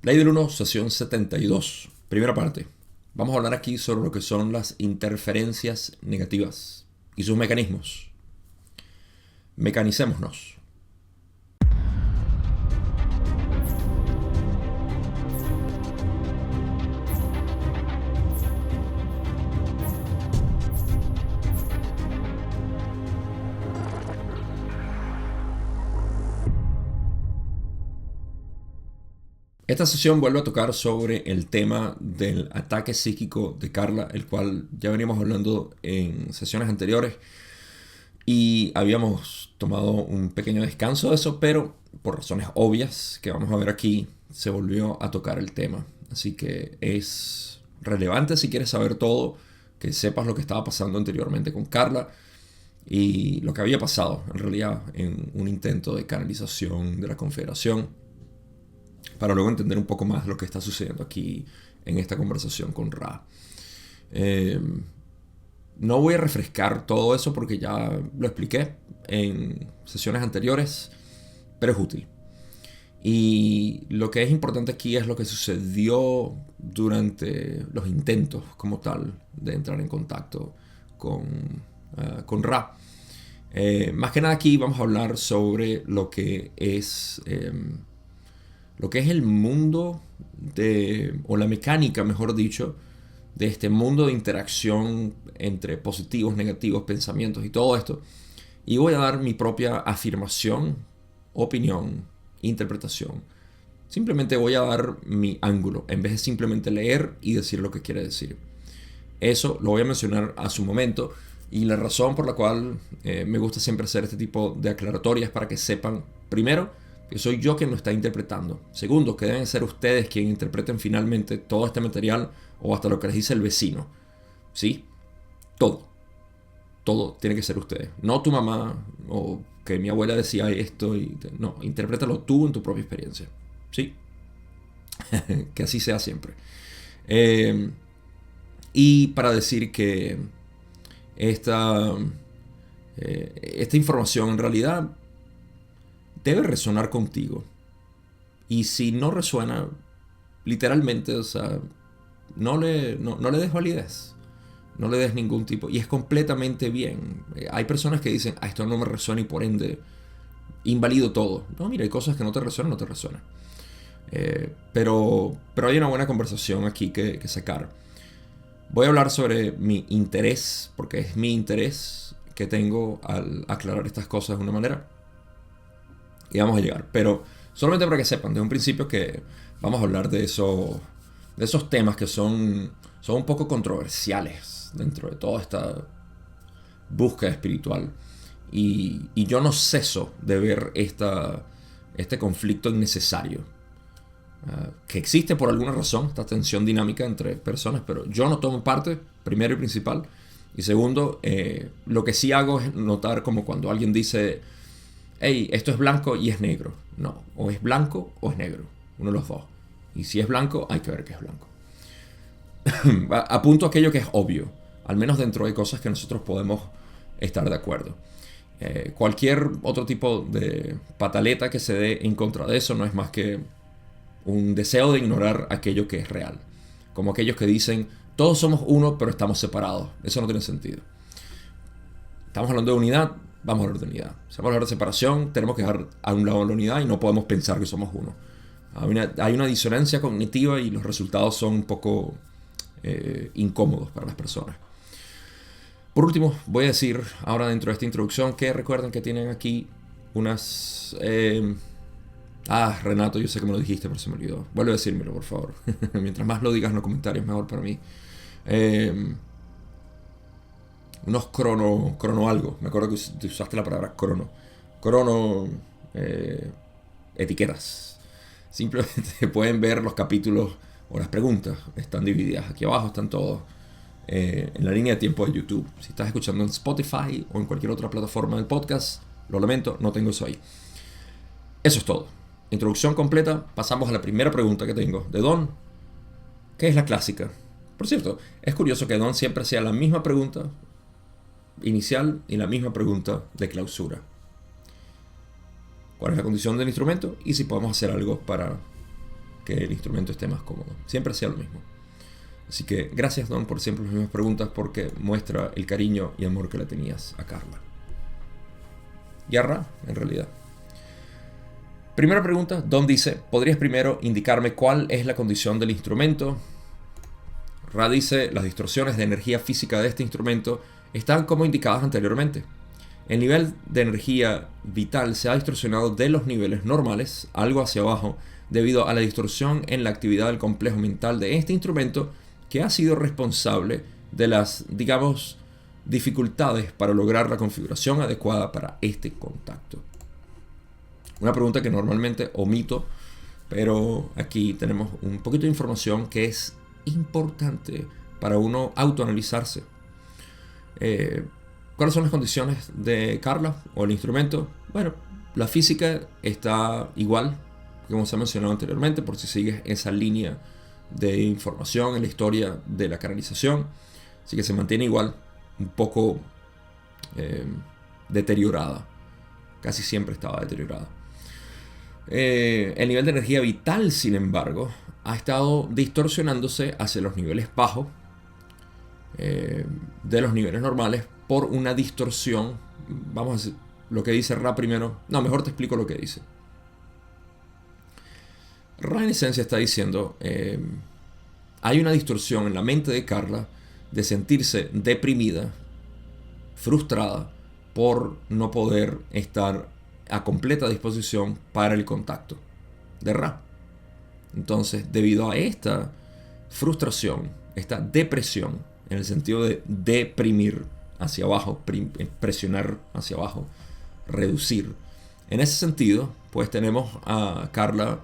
Ley del 1, sesión 72. Primera parte. Vamos a hablar aquí sobre lo que son las interferencias negativas y sus mecanismos. Mecanicémonos. Esta sesión vuelve a tocar sobre el tema del ataque psíquico de Carla, el cual ya veníamos hablando en sesiones anteriores y habíamos tomado un pequeño descanso de eso, pero por razones obvias que vamos a ver aquí, se volvió a tocar el tema. Así que es relevante si quieres saber todo, que sepas lo que estaba pasando anteriormente con Carla y lo que había pasado en realidad en un intento de canalización de la Confederación, para luego entender un poco más lo que está sucediendo aquí en esta conversación con Ra. Eh, no voy a refrescar todo eso porque ya lo expliqué en sesiones anteriores, pero es útil. Y lo que es importante aquí es lo que sucedió durante los intentos como tal de entrar en contacto con Ra. Más que nada aquí vamos a hablar sobre lo que es el mundo o la mecánica, mejor dicho, de este mundo de interacción entre positivos, negativos, pensamientos y todo esto. Y voy a dar mi propia afirmación, opinión, interpretación. Simplemente voy a dar mi ángulo, en vez de simplemente leer y decir lo que quiere decir. Eso lo voy a mencionar a su momento. Y la razón por la cual me gusta siempre hacer este tipo de aclaratorias para que sepan, primero, que soy yo quien lo está interpretando. Segundo, que deben ser ustedes quienes interpreten finalmente todo este material o hasta lo que les dice el vecino. ¿Sí? Todo. Todo tiene que ser ustedes. No tu mamá o que mi abuela decía esto. No, interprétalo tú en tu propia experiencia. ¿Sí? Que así sea siempre. Y para decir que esta, esta información en realidad debe resonar contigo. Y si no resuena, literalmente, o sea, no le des validez. No le des ningún tipo. Y es completamente bien. Hay personas que dicen, esto no me resuena y por ende invalido todo. No, mira, hay cosas que no te resuenan, no te resuenan. Pero hay una buena conversación aquí que sacar. Voy a hablar sobre mi interés, porque es mi interés que tengo al aclarar estas cosas de una manera. Y vamos a llegar. Pero solamente para que sepan de un principio que vamos a hablar de esos temas que son un poco controversiales dentro de toda esta búsqueda espiritual. Y yo no ceso de ver este conflicto innecesario. Que existe por alguna razón, esta tensión dinámica entre personas, pero yo no tomo parte, primero y principal. Y segundo, lo que sí hago es notar como cuando alguien dice, hey, esto es blanco y es negro. No, o es blanco o es negro, uno de los dos. Y si es blanco, hay que ver que es blanco. Apunto a aquello que es obvio, al menos dentro de cosas que nosotros podemos estar de acuerdo. Cualquier otro tipo de pataleta que se dé en contra de eso no es más que un deseo de ignorar aquello que es real. Como aquellos que dicen, todos somos uno pero estamos separados. Eso no tiene sentido. Estamos hablando de unidad, vamos a hablar de unidad. Si vamos a hablar de separación, tenemos que dejar a un lado la unidad y no podemos pensar que somos uno. Hay una disonancia cognitiva y los resultados son un poco incómodos para las personas. Por último, voy a decir ahora dentro de esta introducción que recuerden que tienen aquí unas... Renato, yo sé que me lo dijiste, pero se me olvidó. Vuelve a decírmelo, por favor. Mientras más lo digas en los comentarios, mejor para mí. Unos crono algo. Me acuerdo que usaste la palabra crono. Crono etiquetas. Simplemente pueden ver los capítulos o las preguntas. Están divididas. Aquí abajo están todos en la línea de tiempo de YouTube. Si estás escuchando en Spotify o en cualquier otra plataforma del podcast, lo lamento, no tengo eso ahí. Eso es todo. Introducción completa. Pasamos a la primera pregunta que tengo de Don. ¿Qué es la clásica? Por cierto, es curioso que Don siempre sea la misma pregunta inicial y la misma pregunta de clausura. ¿Cuál es la condición del instrumento? Y si podemos hacer algo para que el instrumento esté más cómodo. Siempre hacía lo mismo. Así que gracias, Don, por siempre las mismas preguntas, porque muestra el cariño y amor que le tenías a Carla. Y a Ra, en realidad. Primera pregunta, Don dice, ¿podrías primero indicarme cuál es la condición del instrumento? Ra dice, las distorsiones de energía física de este instrumento están como indicadas anteriormente. El nivel de energía vital se ha distorsionado de los niveles normales, algo hacia abajo, debido a la distorsión en la actividad del complejo mental de este instrumento, que ha sido responsable de las, digamos, dificultades para lograr la configuración adecuada para este contacto. Una pregunta que normalmente omito, pero aquí tenemos un poquito de información que es importante para uno autoanalizarse. ¿Cuáles son las condiciones de Carla o el instrumento? Bueno, la física está igual, como se ha mencionado anteriormente, por si sigues esa línea de información en la historia de la canalización. Así que se mantiene igual, un poco deteriorada. Casi siempre estaba deteriorada. El nivel de energía vital, sin embargo, ha estado distorsionándose hacia los niveles bajos de los niveles normales por una distorsión. Vamos a decir lo que dice Ra primero. No, mejor te explico lo que dice. Ra en esencia está diciendo, hay una distorsión en la mente de Carla de sentirse deprimida, frustrada por no poder estar a completa disposición para el contacto de Ra. Entonces, debido a esta frustración, esta depresión, en el sentido de deprimir hacia abajo, presionar hacia abajo, reducir, en ese sentido, pues tenemos a Carla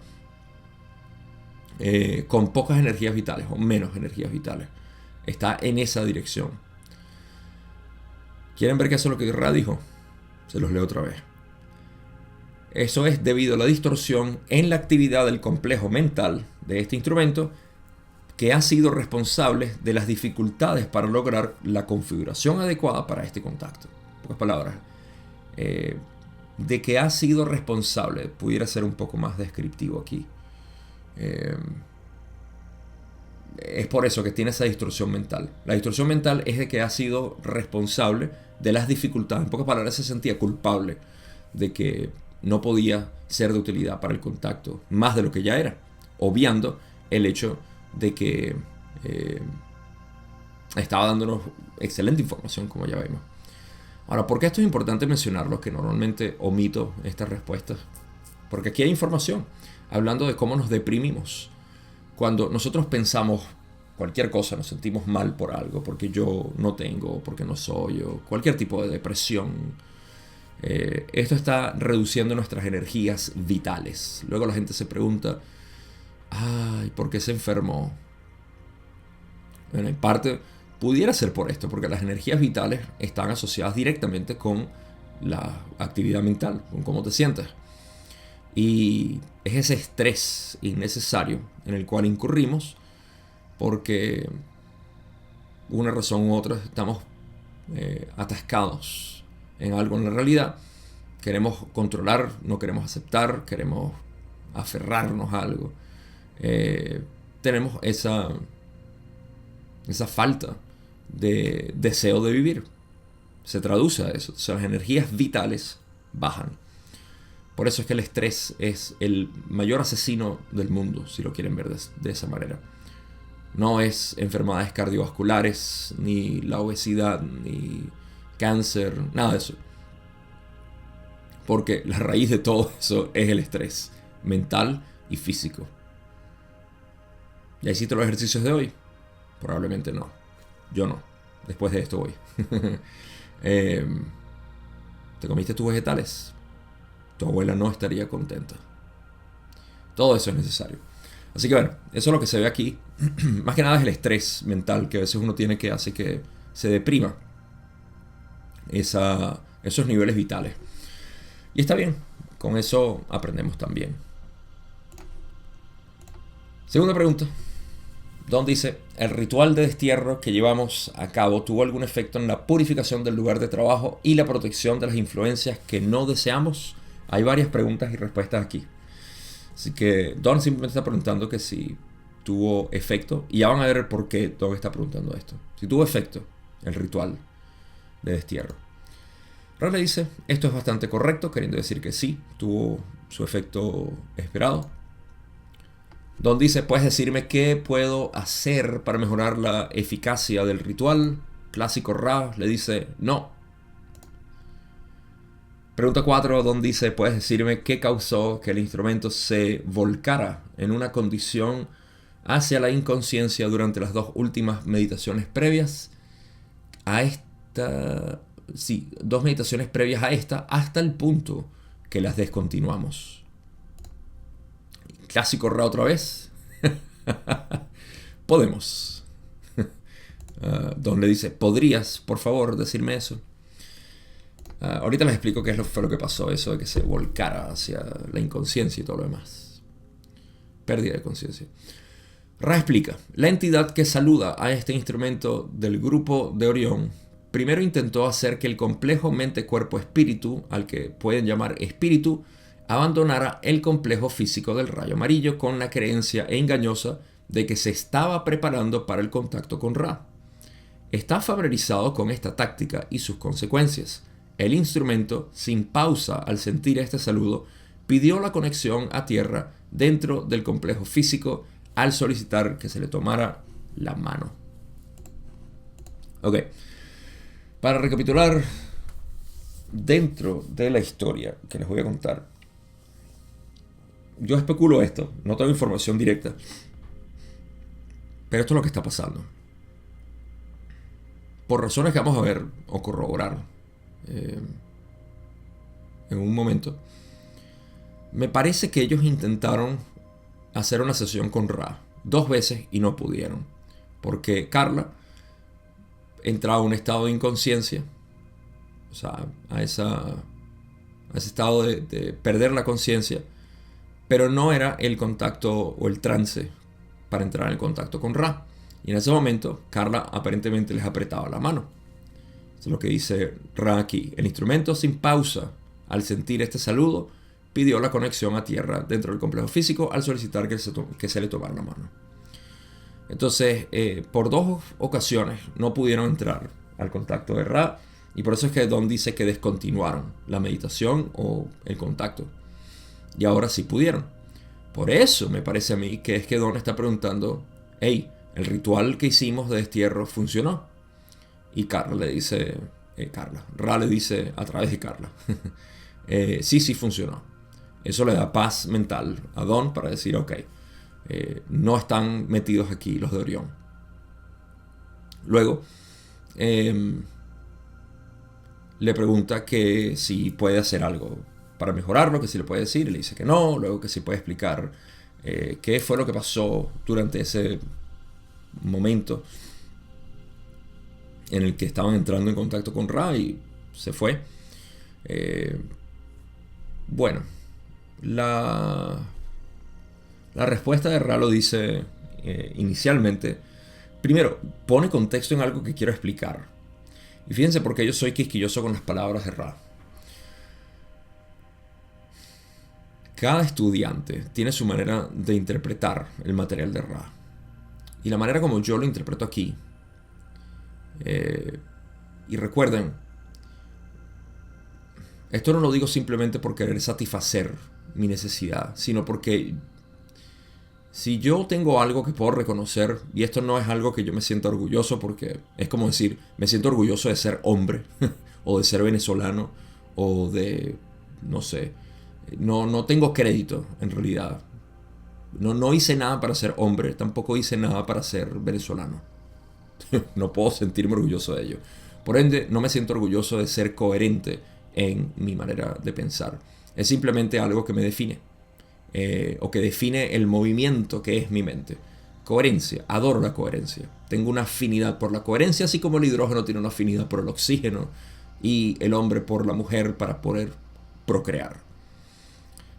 con pocas energías vitales o menos energías vitales. Está en esa dirección. ¿Quieren ver qué es lo que Ra dijo? Se los leo otra vez. Eso es debido a la distorsión en la actividad del complejo mental de este instrumento, que ha sido responsable de las dificultades para lograr la configuración adecuada para este contacto. En pocas palabras, de que ha sido responsable, pudiera ser un poco más descriptivo aquí. Es por eso que tiene esa distorsión mental. La distorsión mental es de que ha sido responsable de las dificultades. En pocas palabras, se sentía culpable de que no podía ser de utilidad para el contacto, más de lo que ya era, obviando el hecho de que estaba dándonos excelente información, como ya vemos. Ahora, ¿por qué esto es importante mencionarlo? Que normalmente omito estas respuestas. Porque aquí hay información hablando de cómo nos deprimimos. Cuando nosotros pensamos cualquier cosa, nos sentimos mal por algo, porque yo no tengo, porque no soy, o cualquier tipo de depresión. Esto está reduciendo nuestras energías vitales. Luego la gente se pregunta, ay, ¿por qué se enfermó? Bueno, en parte pudiera ser por esto, porque las energías vitales están asociadas directamente con la actividad mental, con cómo te sientes. Y es ese estrés innecesario en el cual incurrimos porque una razón u otra estamos atascados en algo en la realidad. Queremos controlar, no queremos aceptar, queremos aferrarnos a algo. Tenemos esa falta de deseo de vivir. Se traduce a eso. O sea, las energías vitales bajan. Por eso es que el estrés es el mayor asesino del mundo, si lo quieren ver de esa manera. No es enfermedades cardiovasculares, ni la obesidad, ni cáncer, nada de eso. Porque la raíz de todo eso es el estrés mental y físico. ¿Ya hiciste los ejercicios de hoy? Probablemente no. Yo no. Después de esto voy. ¿Te comiste tus vegetales? Tu abuela no estaría contenta. Todo eso es necesario. Así que bueno, eso es lo que se ve aquí. Más que nada es el estrés mental que a veces uno tiene, que hace que se deprima esos niveles vitales. Y está bien, con eso aprendemos también. Segunda pregunta. Don dice, ¿el ritual de destierro que llevamos a cabo tuvo algún efecto en la purificación del lugar de trabajo y la protección de las influencias que no deseamos? Hay varias preguntas y respuestas aquí. Así que Don simplemente está preguntando que si tuvo efecto. Y ya van a ver por qué Don está preguntando esto. Si tuvo efecto el ritual de destierro. Ra le dice, esto es bastante correcto, queriendo decir que sí, tuvo su efecto esperado. Don dice, ¿puedes decirme qué puedo hacer para mejorar la eficacia del ritual? Clásico Ra le dice, no. Pregunta 4, Don dice, ¿puedes decirme qué causó que el instrumento se volcara en una condición hacia la inconsciencia durante las dos últimas meditaciones previas a esta? Sí, dos meditaciones previas a esta, hasta el punto que las descontinuamos. Clásico Ra otra vez. Podemos. Don le dice, ¿podrías, por favor, decirme eso? Ahorita les explico qué fue lo que pasó, eso de que se volcara hacia la inconsciencia y todo lo demás. Pérdida de conciencia. Ra explica, la entidad que saluda a este instrumento del grupo de Orión primero intentó hacer que el complejo mente-cuerpo-espíritu, al que pueden llamar espíritu, abandonara el complejo físico del rayo amarillo con la creencia engañosa de que se estaba preparando para el contacto con Ra. Está familiarizado con esta táctica y sus consecuencias. El instrumento, sin pausa al sentir este saludo, pidió la conexión a tierra dentro del complejo físico al solicitar que se le tomara la mano. Ok. Para recapitular, dentro de la historia que les voy a contar, yo especulo esto, no tengo información directa, pero esto es lo que está pasando. Por razones que vamos a ver o corroborar en un momento, me parece que ellos intentaron hacer una sesión con Ra 2 veces y no pudieron, porque Carla entraba a un estado de inconsciencia, o sea, a ese estado de perder la conciencia, pero no era el contacto o el trance para entrar en el contacto con Ra. Y en ese momento, Carla aparentemente les apretaba la mano. Eso es lo que dice Ra aquí. El instrumento, sin pausa, al sentir este saludo, pidió la conexión a tierra dentro del complejo físico al solicitar que se le tomara la mano. Entonces, por 2 ocasiones no pudieron entrar al contacto de Ra, y por eso es que Don dice que descontinuaron la meditación o el contacto. Y ahora sí pudieron. Por eso me parece a mí que es que Don está preguntando, hey, el ritual que hicimos de destierro funcionó. Y Carla le dice, Ra le dice a través de Carla, sí funcionó. Eso le da paz mental a Don para decir, ok, no están metidos aquí los de Orión. Luego, le pregunta que si puede hacer algo para mejorarlo, que si le puede decir, y le dice que no. Luego que si puede explicar qué fue lo que pasó durante ese momento en el que estaban entrando en contacto con Ra, y se fue. Bueno, la respuesta de Ra lo dice inicialmente. Primero, pone contexto en algo que quiero explicar. Y fíjense por qué yo soy quisquilloso con las palabras de Ra. Cada estudiante tiene su manera de interpretar el material de Ra. Y la manera como yo lo interpreto aquí, y recuerden, esto no lo digo simplemente por querer satisfacer mi necesidad, sino porque si yo tengo algo que puedo reconocer, y esto no es algo que yo me sienta orgulloso, porque es como decir, me siento orgulloso de ser hombre, o de ser venezolano, o de, no sé, no tengo crédito en realidad. No hice nada para ser hombre, tampoco hice nada para ser venezolano. No puedo sentirme orgulloso de ello. Por ende, no me siento orgulloso de ser coherente en mi manera de pensar. Es simplemente algo que me define. O que define el movimiento que es mi mente. Coherencia, adoro la coherencia. Tengo una afinidad por la coherencia, así como el hidrógeno tiene una afinidad por el oxígeno y el hombre por la mujer para poder procrear.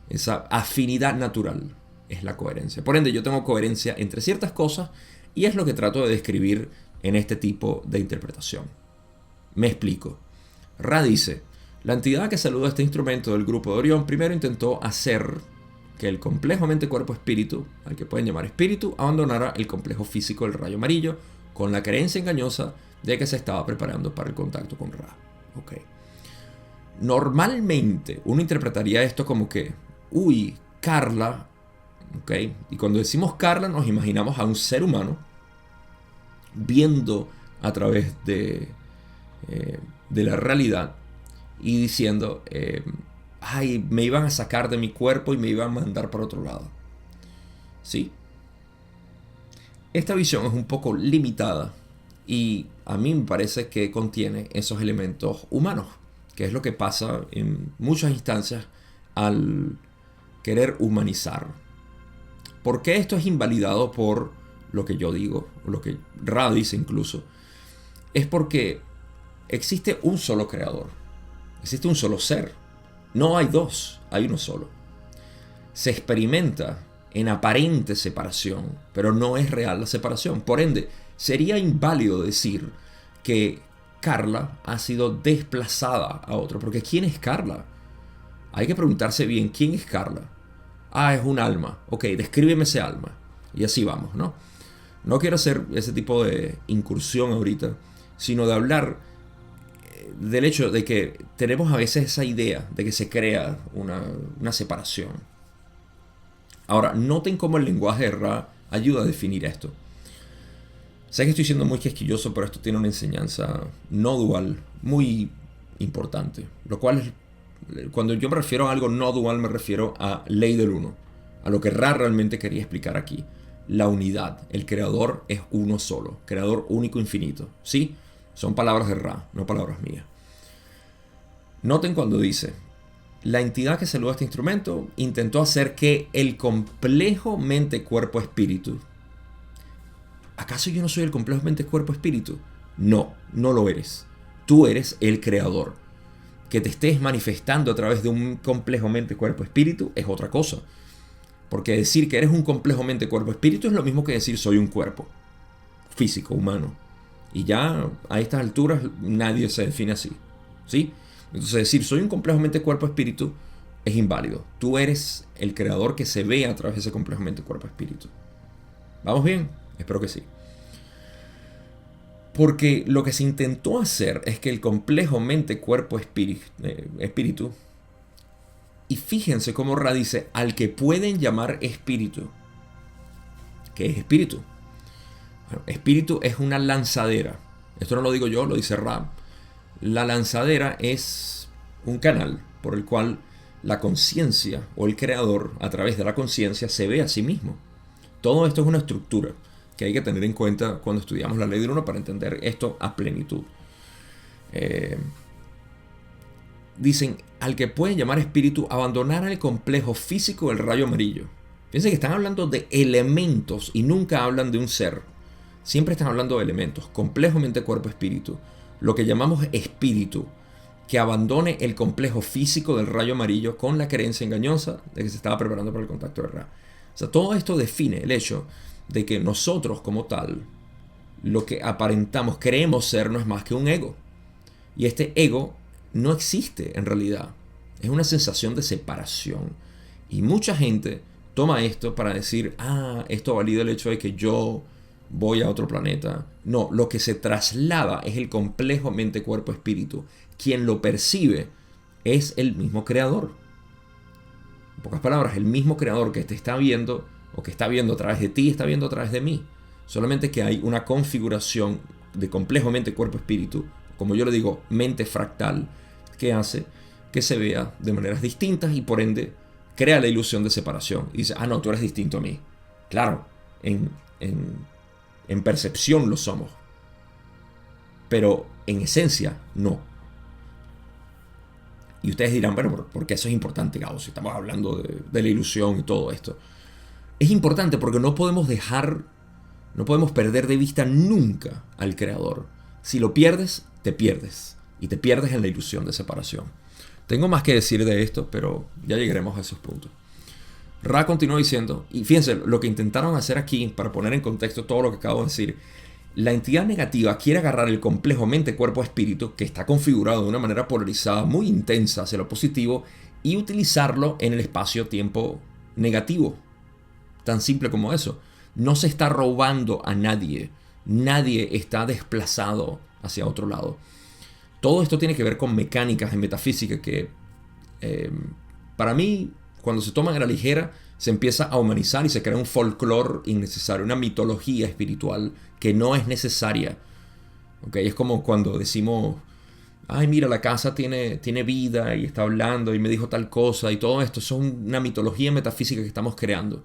Esa afinidad natural es la coherencia. Por ende, yo tengo coherencia entre ciertas cosas y es lo que trato de describir en este tipo de interpretación. Me explico. Ra dice, la entidad que saluda este instrumento del grupo de Orión primero intentó hacer que el complejo mente-cuerpo-espíritu, al que pueden llamar espíritu, abandonara el complejo físico del rayo amarillo con la creencia engañosa de que se estaba preparando para el contacto con Ra. Okay. Normalmente uno interpretaría esto como que, uy, Carla, okay, y cuando decimos Carla nos imaginamos a un ser humano viendo a través de la realidad y diciendo, ay, me iban a sacar de mi cuerpo y me iban a mandar para otro lado. ¿Sí? Esta visión es un poco limitada y a mí me parece que contiene esos elementos humanos, que es lo que pasa en muchas instancias al querer humanizar. ¿Por qué esto es invalidado por lo que yo digo, o lo que Ra dice incluso? Es porque existe un solo creador, existe un solo ser. No hay dos, hay uno solo. Se experimenta en aparente separación, pero no es real la separación. Por ende, sería inválido decir que Carla ha sido desplazada a otro, porque ¿quién es Carla? Hay que preguntarse bien, ¿quién es Carla? Ah, es un alma. Ok, descríbeme ese alma. Y así vamos, ¿no? No quiero hacer ese tipo de incursión ahorita, sino de hablar del hecho de que tenemos a veces esa idea de que se crea una separación. Ahora, noten cómo el lenguaje de Ra ayuda a definir esto. Sé que estoy siendo muy quisquilloso, pero esto tiene una enseñanza no dual muy importante. Lo cual es, cuando yo me refiero a algo no dual, me refiero a ley del uno. A lo que Ra realmente quería explicar aquí. La unidad. El creador es uno solo. Creador único infinito. ¿Sí? Son palabras de Ra, no palabras mías. Noten cuando dice: la entidad que saluda este instrumento intentó hacer que el complejo mente-cuerpo-espíritu. ¿Acaso yo no soy el complejo mente-cuerpo-espíritu? No, no lo eres. Tú eres el creador. Que te estés manifestando a través de un complejo mente-cuerpo-espíritu es otra cosa. Porque decir que eres un complejo mente-cuerpo-espíritu es lo mismo que decir soy un cuerpo físico, humano. Y ya a estas alturas nadie se define así. ¿Sí? Entonces decir soy un complejo mente-cuerpo-espíritu es inválido. Tú eres el creador que se ve a través de ese complejo mente-cuerpo-espíritu. ¿Vamos bien? Espero que sí. Porque lo que se intentó hacer es que el complejo mente-cuerpo-espíritu, y fíjense cómo Ra dice al que pueden llamar espíritu. ¿Qué es espíritu? Bueno, espíritu es una lanzadera. Esto no lo digo yo, lo dice Ra. La lanzadera es un canal por el cual la conciencia o el creador a través de la conciencia se ve a sí mismo. Todo esto es una estructura que hay que tener en cuenta cuando estudiamos la ley del uno para entender esto a plenitud. Dicen, al que pueden llamar espíritu, abandonar el complejo físico del rayo amarillo. Fíjense que están hablando de elementos y nunca hablan de un ser. Siempre están hablando de elementos. Complejo, mente, cuerpo, espíritu. Lo que llamamos espíritu, que abandone el complejo físico del rayo amarillo con la creencia engañosa de que se estaba preparando para el contacto de Ra. O sea, todo esto define el hecho de que nosotros como tal, lo que aparentamos, creemos ser, no es más que un ego. Y este ego no existe en realidad. Es una sensación de separación. Y mucha gente toma esto para decir, esto valida el hecho de que yo voy a otro planeta. No, lo que se traslada es el complejo mente-cuerpo-espíritu. Quien lo percibe es el mismo creador. En pocas palabras, el mismo creador que te está viendo o que está viendo a través de ti, está viendo a través de mí. Solamente que hay una configuración de complejo mente-cuerpo-espíritu, como yo le digo, mente fractal, que hace que se vea de maneras distintas y por ende crea la ilusión de separación. Y dice, no, tú eres distinto a mí. Claro, en percepción lo somos, pero en esencia no. Y ustedes dirán, bueno, ¿por qué eso es importante, Gabo? Si estamos hablando de la ilusión y todo esto. Es importante porque no podemos perder de vista nunca al creador. Si lo pierdes, te pierdes. Y te pierdes en la ilusión de separación. Tengo más que decir de esto, pero ya llegaremos a esos puntos. Ra continuó diciendo, y fíjense, lo que intentaron hacer aquí, para poner en contexto todo lo que acabo de decir, la entidad negativa quiere agarrar el complejo mente-cuerpo-espíritu, que está configurado de una manera polarizada muy intensa hacia lo positivo, y utilizarlo en el espacio-tiempo negativo. Tan simple como eso. No se está robando a nadie. Nadie está desplazado hacia otro lado. Todo esto tiene que ver con mecánicas en metafísica que para mí, cuando se toman a la ligera, se empieza a humanizar y se crea un folclore innecesario, una mitología espiritual que no es necesaria. ¿Okay? Es como cuando decimos, ay, mira, la casa tiene vida y está hablando y me dijo tal cosa y todo esto. Eso es una mitología metafísica que estamos creando.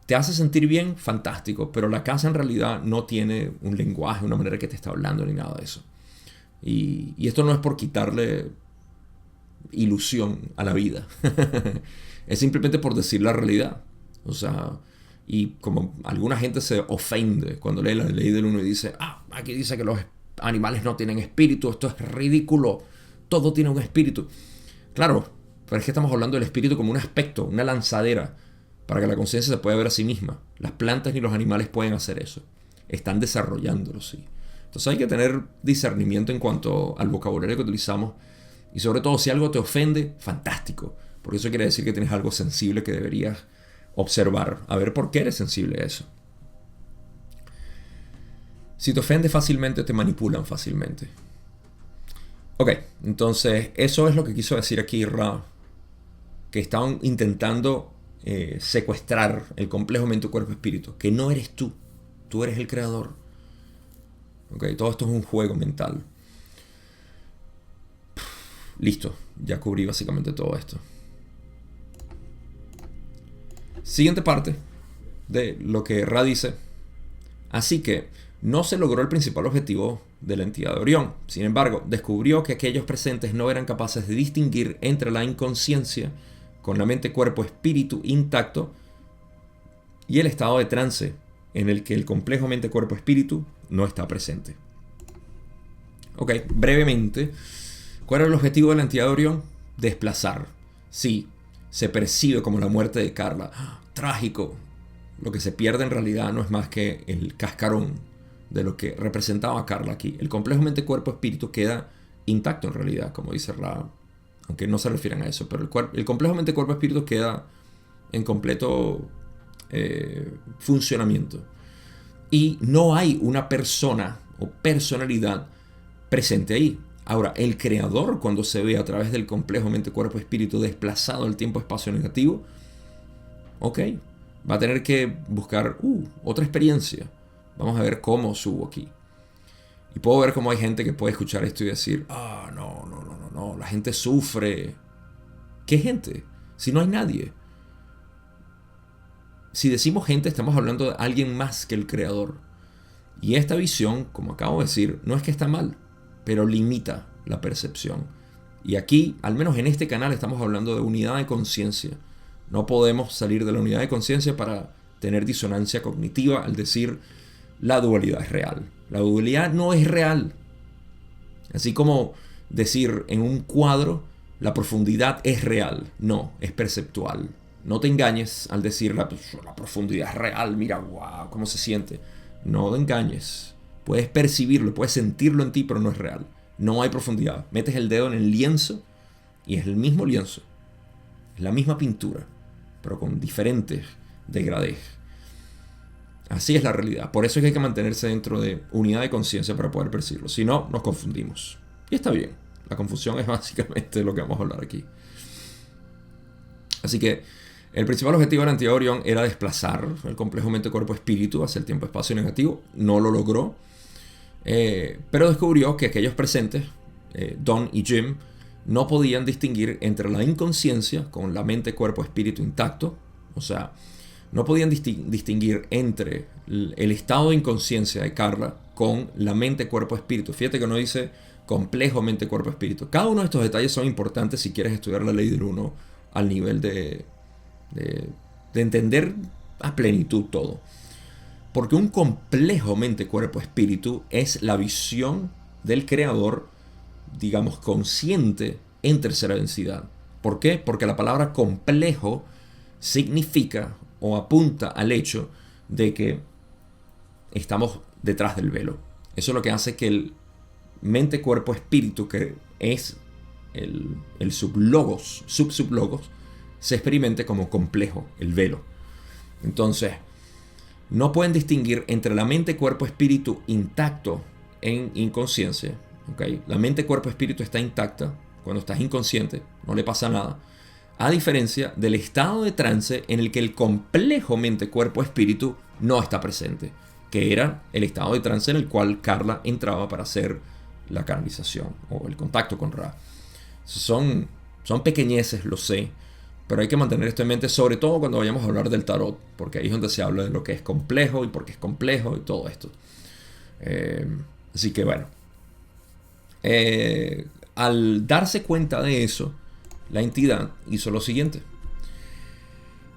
¿Te hace sentir bien? Fantástico, pero la casa en realidad no tiene un lenguaje, una manera que te está hablando ni nada de eso. Y esto no es por quitarle ilusión a la vida. Es simplemente por decir la realidad. O sea, y como alguna gente se ofende cuando lee la ley del uno y dice, aquí dice que los animales no tienen espíritu, esto es ridículo, todo tiene un espíritu. Claro, pero es que estamos hablando del espíritu como un aspecto, una lanzadera, para que la conciencia se pueda ver a sí misma. Las plantas ni los animales pueden hacer eso. Están desarrollándolo, sí. Entonces hay que tener discernimiento en cuanto al vocabulario que utilizamos. Y sobre todo, si algo te ofende, fantástico. Porque eso quiere decir que tienes algo sensible que deberías observar. A ver por qué eres sensible a eso. Si te ofende fácilmente, te manipulan fácilmente. Ok, entonces eso es lo que quiso decir aquí Ra. Que estaban intentando secuestrar el complejo mente, cuerpo, espíritu. Que no eres tú. Tú eres el creador. Ok, todo esto es un juego mental. Listo, ya cubrí básicamente todo esto. Siguiente parte de lo que Ra dice. Así que no se logró el principal objetivo de la entidad de Orión. Sin embargo, descubrió que aquellos presentes no eran capaces de distinguir entre la inconsciencia con la mente, cuerpo, espíritu intacto y el estado de trance en el que el complejo mente, cuerpo, espíritu no está presente. Ok, brevemente, ¿cuál era el objetivo de la entidad de Orión? Desplazar. Sí, se percibe como la muerte de Carla. Trágico. Lo que se pierde en realidad no es más que el cascarón de lo que representaba a Carla aquí. El complejo mente, cuerpo, espíritu queda intacto en realidad, como dice Ra, aunque no se refieren a eso, pero el complejo mente, cuerpo, espíritu queda en completo funcionamiento. Y no hay una persona o personalidad presente ahí. Ahora, el creador, cuando se ve a través del complejo mente, cuerpo, espíritu desplazado al tiempo, espacio negativo, ok, va a tener que buscar otra experiencia. Vamos a ver cómo subo aquí. Y puedo ver cómo hay gente que puede escuchar esto y decir, no, la gente sufre. ¿Qué gente? Si no hay nadie. Si decimos gente, estamos hablando de alguien más que el creador. Y esta visión, como acabo de decir, no es que está mal, pero limita la percepción. Y aquí, al menos en este canal, estamos hablando de unidad de conciencia. No podemos salir de la unidad de conciencia para tener disonancia cognitiva al decir la dualidad es real. La dualidad no es real. Así como decir en un cuadro la profundidad es real. No, es perceptual. No te engañes al decir la profundidad es real. Mira, wow, cómo se siente. No te engañes. Puedes percibirlo, puedes sentirlo en ti, pero no es real. No hay profundidad. Metes el dedo en el lienzo y es el mismo lienzo. Es la misma pintura, pero con diferentes degradés. Así es la realidad. Por eso es que hay que mantenerse dentro de unidad de conciencia para poder percibirlo. Si no, nos confundimos. Y está bien. La confusión es básicamente lo que vamos a hablar aquí. Así que el principal objetivo de la entidad Orión era desplazar el complejo mente-cuerpo-espíritu hacia el tiempo-espacio negativo. No lo logró. Pero descubrió que aquellos presentes, Don y Jim, no podían distinguir entre la inconsciencia con la mente-cuerpo-espíritu intacto. O sea, no podían distinguir entre el estado de inconsciencia de Carla con la mente-cuerpo-espíritu. Fíjate que no dice complejo mente-cuerpo-espíritu. Cada uno de estos detalles son importantes si quieres estudiar la ley del uno al nivel de entender a plenitud todo. Porque un complejo mente-cuerpo-espíritu es la visión del creador, digamos, consciente en tercera densidad. ¿Por qué? Porque la palabra complejo significa o apunta al hecho de que estamos detrás del velo. Eso es lo que hace que el mente, cuerpo, espíritu, que es el sublogos, subsublogos, se experimente como complejo, el velo. Entonces, no pueden distinguir entre la mente, cuerpo, espíritu intacto en inconsciencia. ¿Okay? La mente, cuerpo, espíritu está intacta cuando estás inconsciente, no le pasa nada. A diferencia del estado de trance en el que el complejo mente, cuerpo, espíritu no está presente, que era el estado de trance en el cual Carla entraba para hacer la canalización o el contacto con Ra. Son pequeñeces, lo sé, pero hay que mantener esto en mente, sobre todo cuando vayamos a hablar del tarot, porque ahí es donde se habla de lo que es complejo y por qué es complejo y todo esto. Así que bueno, al darse cuenta de eso, la entidad hizo lo siguiente.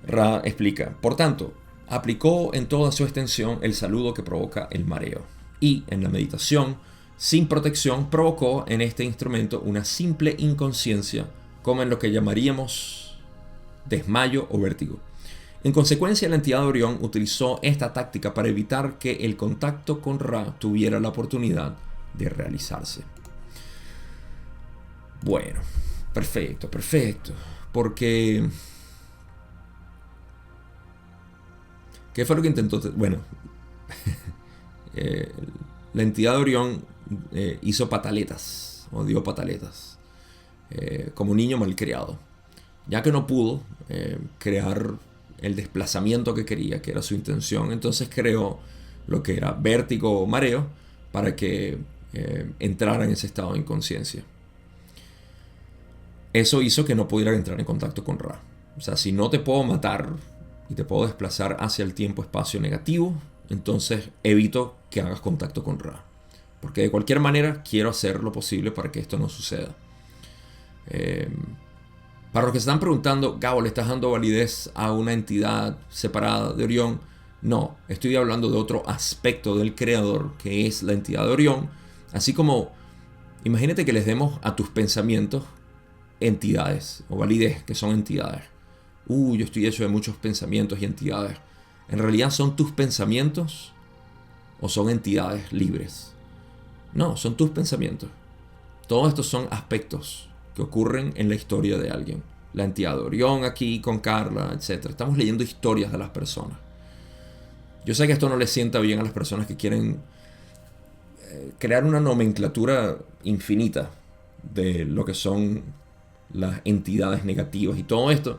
Ra explica: por tanto, aplicó en toda su extensión el saludo que provoca el mareo, y en la meditación, sin protección, provocó en este instrumento una simple inconsciencia, como en lo que llamaríamos desmayo o vértigo. En consecuencia, la entidad de Orión utilizó esta táctica para evitar que el contacto con Ra tuviera la oportunidad de realizarse. Bueno, perfecto. Porque... ¿qué fue lo que intentó? Bueno, la entidad de Orión hizo pataletas, o dio pataletas, como un niño malcriado. Ya que no pudo crear el desplazamiento que quería, que era su intención, entonces creó lo que era vértigo o mareo para que entrara en ese estado de inconsciencia. Eso hizo que no pudiera entrar en contacto con Ra. O sea, si no te puedo matar y te puedo desplazar hacia el tiempo-espacio negativo, entonces evito que hagas contacto con Ra. Porque de cualquier manera quiero hacer lo posible para que esto no suceda. Para los que se están preguntando, Gabo, ¿le estás dando validez a una entidad separada de Orión? No, estoy hablando de otro aspecto del creador, que es la entidad de Orión. Así como, imagínate que les demos a tus pensamientos entidades, o validez, que son entidades. Yo estoy hecho de muchos pensamientos y entidades. ¿En realidad son tus pensamientos o son entidades libres? No, son tus pensamientos. Todos estos son aspectos que ocurren en la historia de alguien. La entidad de Orión aquí con Carla, etc. Estamos leyendo historias de las personas. Yo sé que esto no les sienta bien a las personas que quieren crear una nomenclatura infinita de lo que son las entidades negativas y todo esto.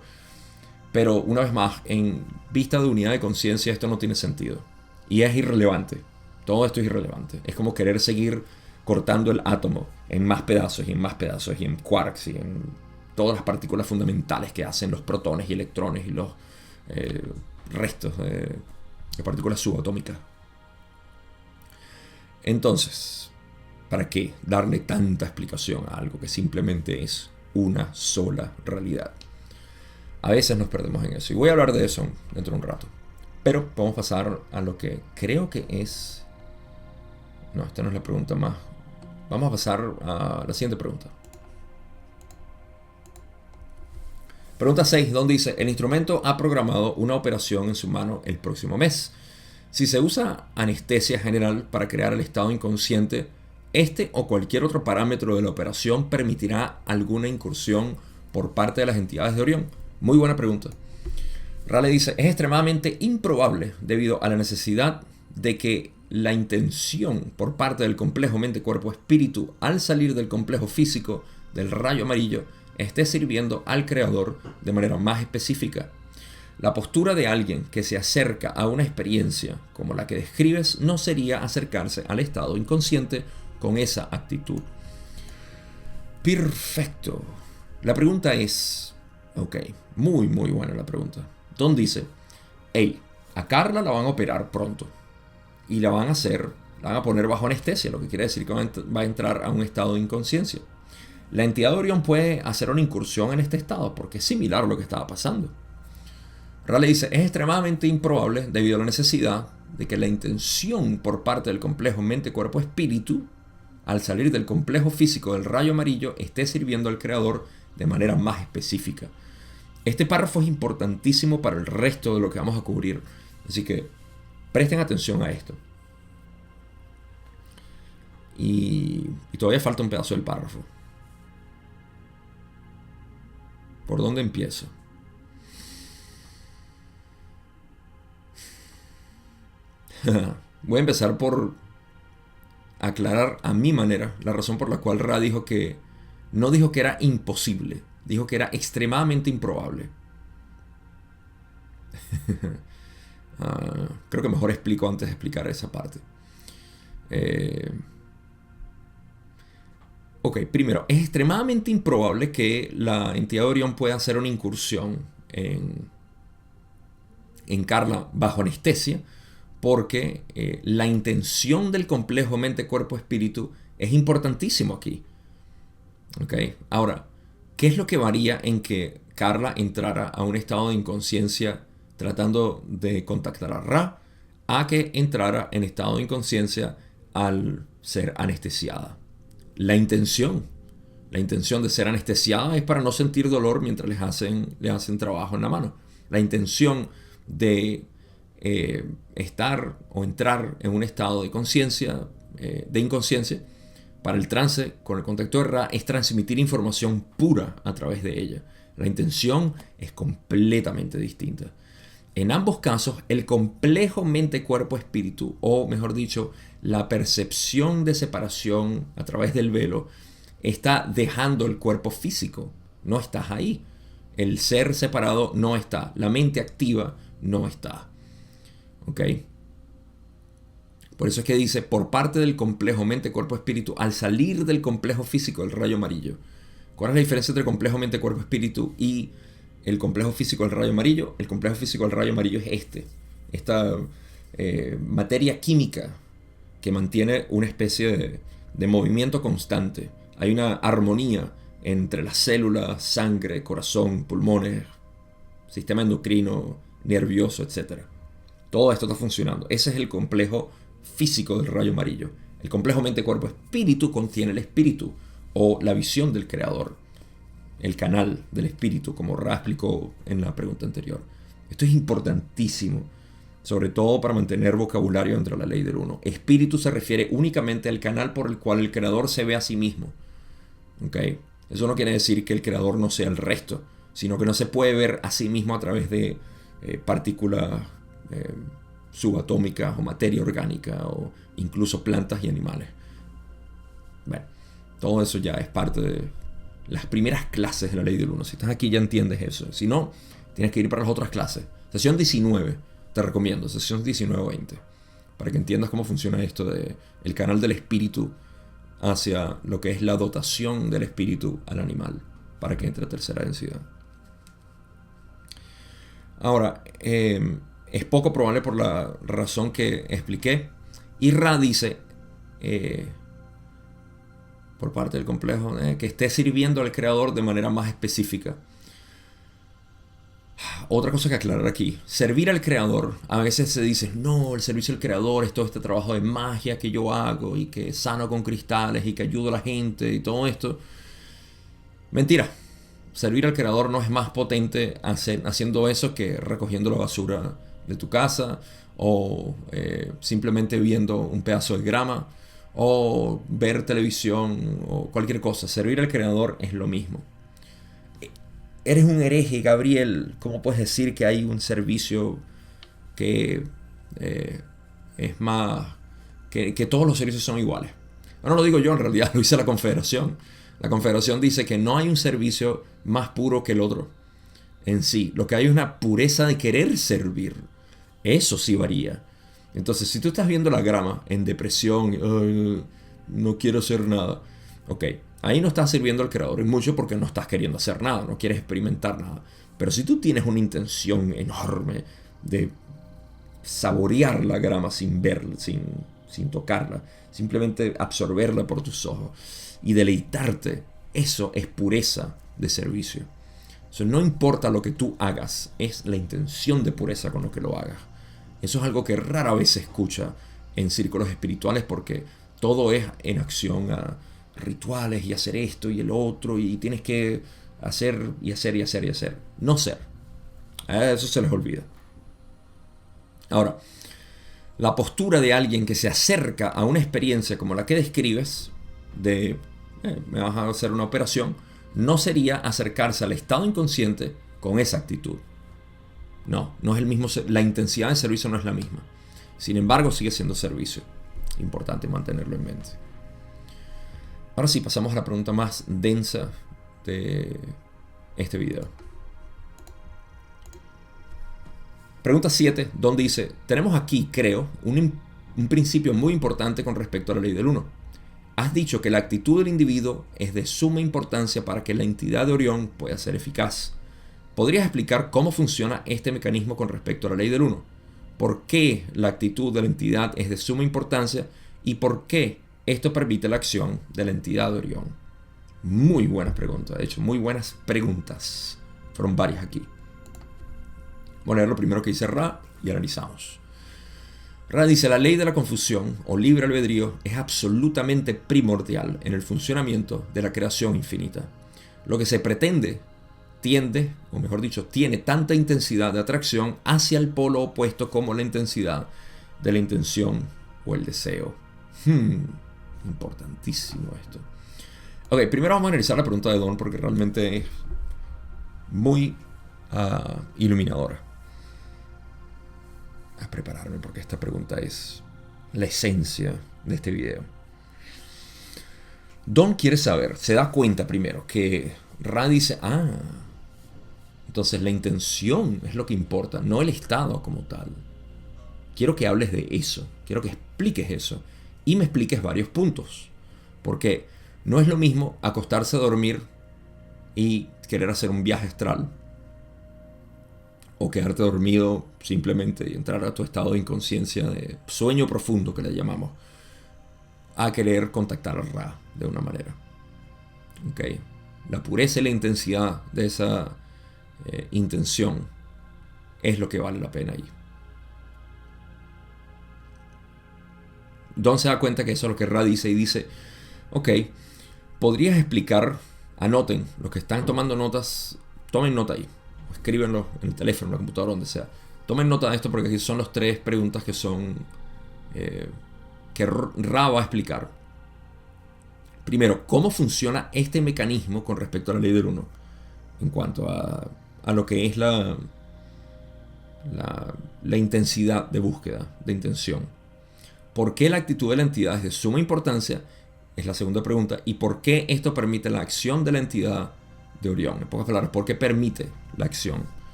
Pero una vez más, en vista de unidad de conciencia, esto no tiene sentido. Y es irrelevante. Todo esto es irrelevante. Es como querer seguir cortando el átomo en más pedazos y en más pedazos y en quarks y en todas las partículas fundamentales que hacen los protones y electrones y los restos de partículas subatómicas. Entonces, ¿para qué darle tanta explicación a algo que simplemente es una sola realidad? A veces nos perdemos en eso. Y voy a hablar de eso dentro de un rato. Pero podemos pasar a lo que creo que es... No, esta no es la pregunta más. Vamos a pasar a la siguiente pregunta. Pregunta 6, donde dice: el instrumento ha programado una operación en su mano el próximo mes. Si se usa anestesia general para crear el estado inconsciente, este o cualquier otro parámetro de la operación permitirá alguna incursión por parte de las entidades de Orión. Muy buena pregunta. Rale dice: es extremadamente improbable debido a la necesidad de que la intención por parte del complejo mente-cuerpo-espíritu al salir del complejo físico del rayo amarillo esté sirviendo al creador de manera más específica. La postura de alguien que se acerca a una experiencia como la que describes no sería acercarse al estado inconsciente con esa actitud. Perfecto. La pregunta es... Ok, muy buena la pregunta. Don dice: hey, a Carla la van a operar pronto. Y la van a poner bajo anestesia, lo que quiere decir que va a entrar a un estado de inconsciencia. La entidad de Orión puede hacer una incursión en este estado, porque es similar a lo que estaba pasando. Rale dice: es extremadamente improbable debido a la necesidad de que la intención por parte del complejo mente-cuerpo-espíritu, al salir del complejo físico del rayo amarillo, esté sirviendo al creador de manera más específica. Este párrafo es importantísimo para el resto de lo que vamos a cubrir, así que presten atención a esto. Y todavía falta un pedazo del párrafo. ¿Por dónde empiezo? Voy a empezar por aclarar a mi manera la razón por la cual Ra dijo que no dijo que era imposible, dijo que era extremadamente improbable. Creo que mejor explico antes de explicar esa parte. Ok, primero, es extremadamente improbable que la entidad de Orión pueda hacer una incursión en Carla bajo anestesia, porque la intención del complejo mente-cuerpo-espíritu es importantísimo aquí. Ok, ahora, ¿qué es lo que varía en que Carla entrara a un estado de inconsciencia tratando de contactar a Ra, a que entrara en estado de inconsciencia al ser anestesiada? La intención de ser anestesiada es para no sentir dolor mientras le hacen trabajo en la mano. La intención de estar o entrar en un estado de conciencia, de inconsciencia, para el trance con el contacto de Ra es transmitir información pura a través de ella. La intención es completamente distinta. En ambos casos, el complejo mente-cuerpo-espíritu, o mejor dicho, la percepción de separación a través del velo, está dejando el cuerpo físico. No estás ahí. El ser separado no está. La mente activa no está. ¿Ok? Por eso es que dice, por parte del complejo mente-cuerpo-espíritu, al salir del complejo físico del rayo amarillo. ¿Cuál es la diferencia entre el complejo mente-cuerpo-espíritu y el complejo físico del rayo amarillo? El complejo físico del rayo amarillo es esta materia química que mantiene una especie de movimiento constante. Hay una armonía entre las células, sangre, corazón, pulmones, sistema endocrino, nervioso, etc. Todo esto está funcionando. Ese es el complejo físico del rayo amarillo. El complejo mente-cuerpo-espíritu contiene el espíritu o la visión del creador, el canal del espíritu, como Ra explicó en la pregunta anterior. Esto es importantísimo, sobre todo para mantener vocabulario dentro de la ley del uno. Espíritu se refiere únicamente al canal por el cual el creador se ve a sí mismo. ¿Okay? Eso no quiere decir que el creador no sea el resto, sino que no se puede ver a sí mismo a través de partículas subatómicas o materia orgánica o incluso plantas y animales. Bueno, todo eso ya es parte de las primeras clases de la ley del uno. Si estás aquí ya entiendes eso. Si no, tienes que ir para las otras clases. Sesión 19, te recomiendo, sesión 19-20, para que entiendas cómo funciona esto de el canal del espíritu hacia lo que es la dotación del espíritu al animal, para que entre a tercera densidad. Ahora, es poco probable por la razón que expliqué. Y Ra dice, por parte del complejo, que esté sirviendo al creador de manera más específica. Otra cosa que aclarar aquí, servir al creador, a veces se dice, no, el servicio al creador es todo este trabajo de magia que yo hago y que sano con cristales y que ayudo a la gente y todo esto. Mentira. Servir al creador no es más potente haciendo eso que recogiendo la basura de tu casa o simplemente viendo un pedazo de grama o ver televisión o cualquier cosa. Servir al creador es lo mismo. Eres un hereje, Gabriel. ¿Cómo puedes decir que hay un servicio que es más... que todos los servicios son iguales? No lo digo yo, en realidad lo dice la Confederación. La Confederación dice que no hay un servicio más puro que el otro en sí. Lo que hay es una pureza de querer servir. Eso sí varía. Entonces, si tú estás viendo la grama en depresión, no quiero hacer nada, ok, ahí no estás sirviendo al creador, y mucho porque no estás queriendo hacer nada, no quieres experimentar nada. Pero si tú tienes una intención enorme de saborear la grama sin verla, sin tocarla, simplemente absorberla por tus ojos y deleitarte, eso es pureza de servicio. Eso no importa lo que tú hagas, es la intención de pureza con lo que lo hagas. Eso es algo que rara vez se escucha en círculos espirituales porque todo es en acción a rituales y hacer esto y el otro y tienes que hacer y hacer y hacer y hacer. No ser. A eso se les olvida. Ahora, la postura de alguien que se acerca a una experiencia como la que describes, de me vas a hacer una operación, no sería acercarse al estado inconsciente con esa actitud. No es el mismo, la intensidad de servicio no es la misma. Sin embargo, sigue siendo servicio. Importante mantenerlo en mente. Ahora sí, pasamos a la pregunta más densa de este video. Pregunta 7, donde dice: tenemos aquí, creo, un principio muy importante con respecto a la ley del 1. Has dicho que la actitud del individuo es de suma importancia para que la entidad de Orión pueda ser eficaz. ¿Podrías explicar cómo funciona este mecanismo con respecto a la ley del 1? ¿Por qué la actitud de la entidad es de suma importancia y por qué esto permite la acción de la entidad de Orión? Muy buenas preguntas, de hecho, muy buenas preguntas. Fueron varias aquí. Vamos a leer lo primero que dice Ra y analizamos. Ra dice: la ley de la confusión o libre albedrío es absolutamente primordial en el funcionamiento de la creación infinita. Lo que se pretende tiende, o mejor dicho, tiene tanta intensidad de atracción hacia el polo opuesto como la intensidad de la intención o el deseo. Importantísimo esto. Ok, primero vamos a analizar la pregunta de Don porque realmente es muy iluminadora. A prepararme porque esta pregunta es la esencia de este video. Don quiere saber, se da cuenta primero que Ra dice: entonces la intención es lo que importa, no el estado como tal. Quiero que hables de eso, quiero que expliques eso y me expliques varios puntos. Porque no es lo mismo acostarse a dormir y querer hacer un viaje astral, o quedarte dormido simplemente y entrar a tu estado de inconsciencia, de sueño profundo que le llamamos, a querer contactar a Ra de una manera. Okay. La pureza y la intensidad de esa intención es lo que vale la pena ahí. Don se da cuenta que eso es lo que Ra dice y dice: ok, ¿podrías explicar? Anoten, los que están tomando notas, tomen nota ahí. Escríbenlo en el teléfono, en la computadora, donde sea. Tomen nota de esto porque aquí son las 3 preguntas que son que Ra va a explicar. Primero, ¿cómo funciona este mecanismo con respecto a la ley del 1? En cuanto a lo que es la intensidad de búsqueda, de intención. ¿Por qué la actitud de la entidad es de suma importancia? Es la segunda pregunta. ¿Y por qué esto permite la acción de la entidad de Orión? En pocas palabras, ¿por qué permite la acción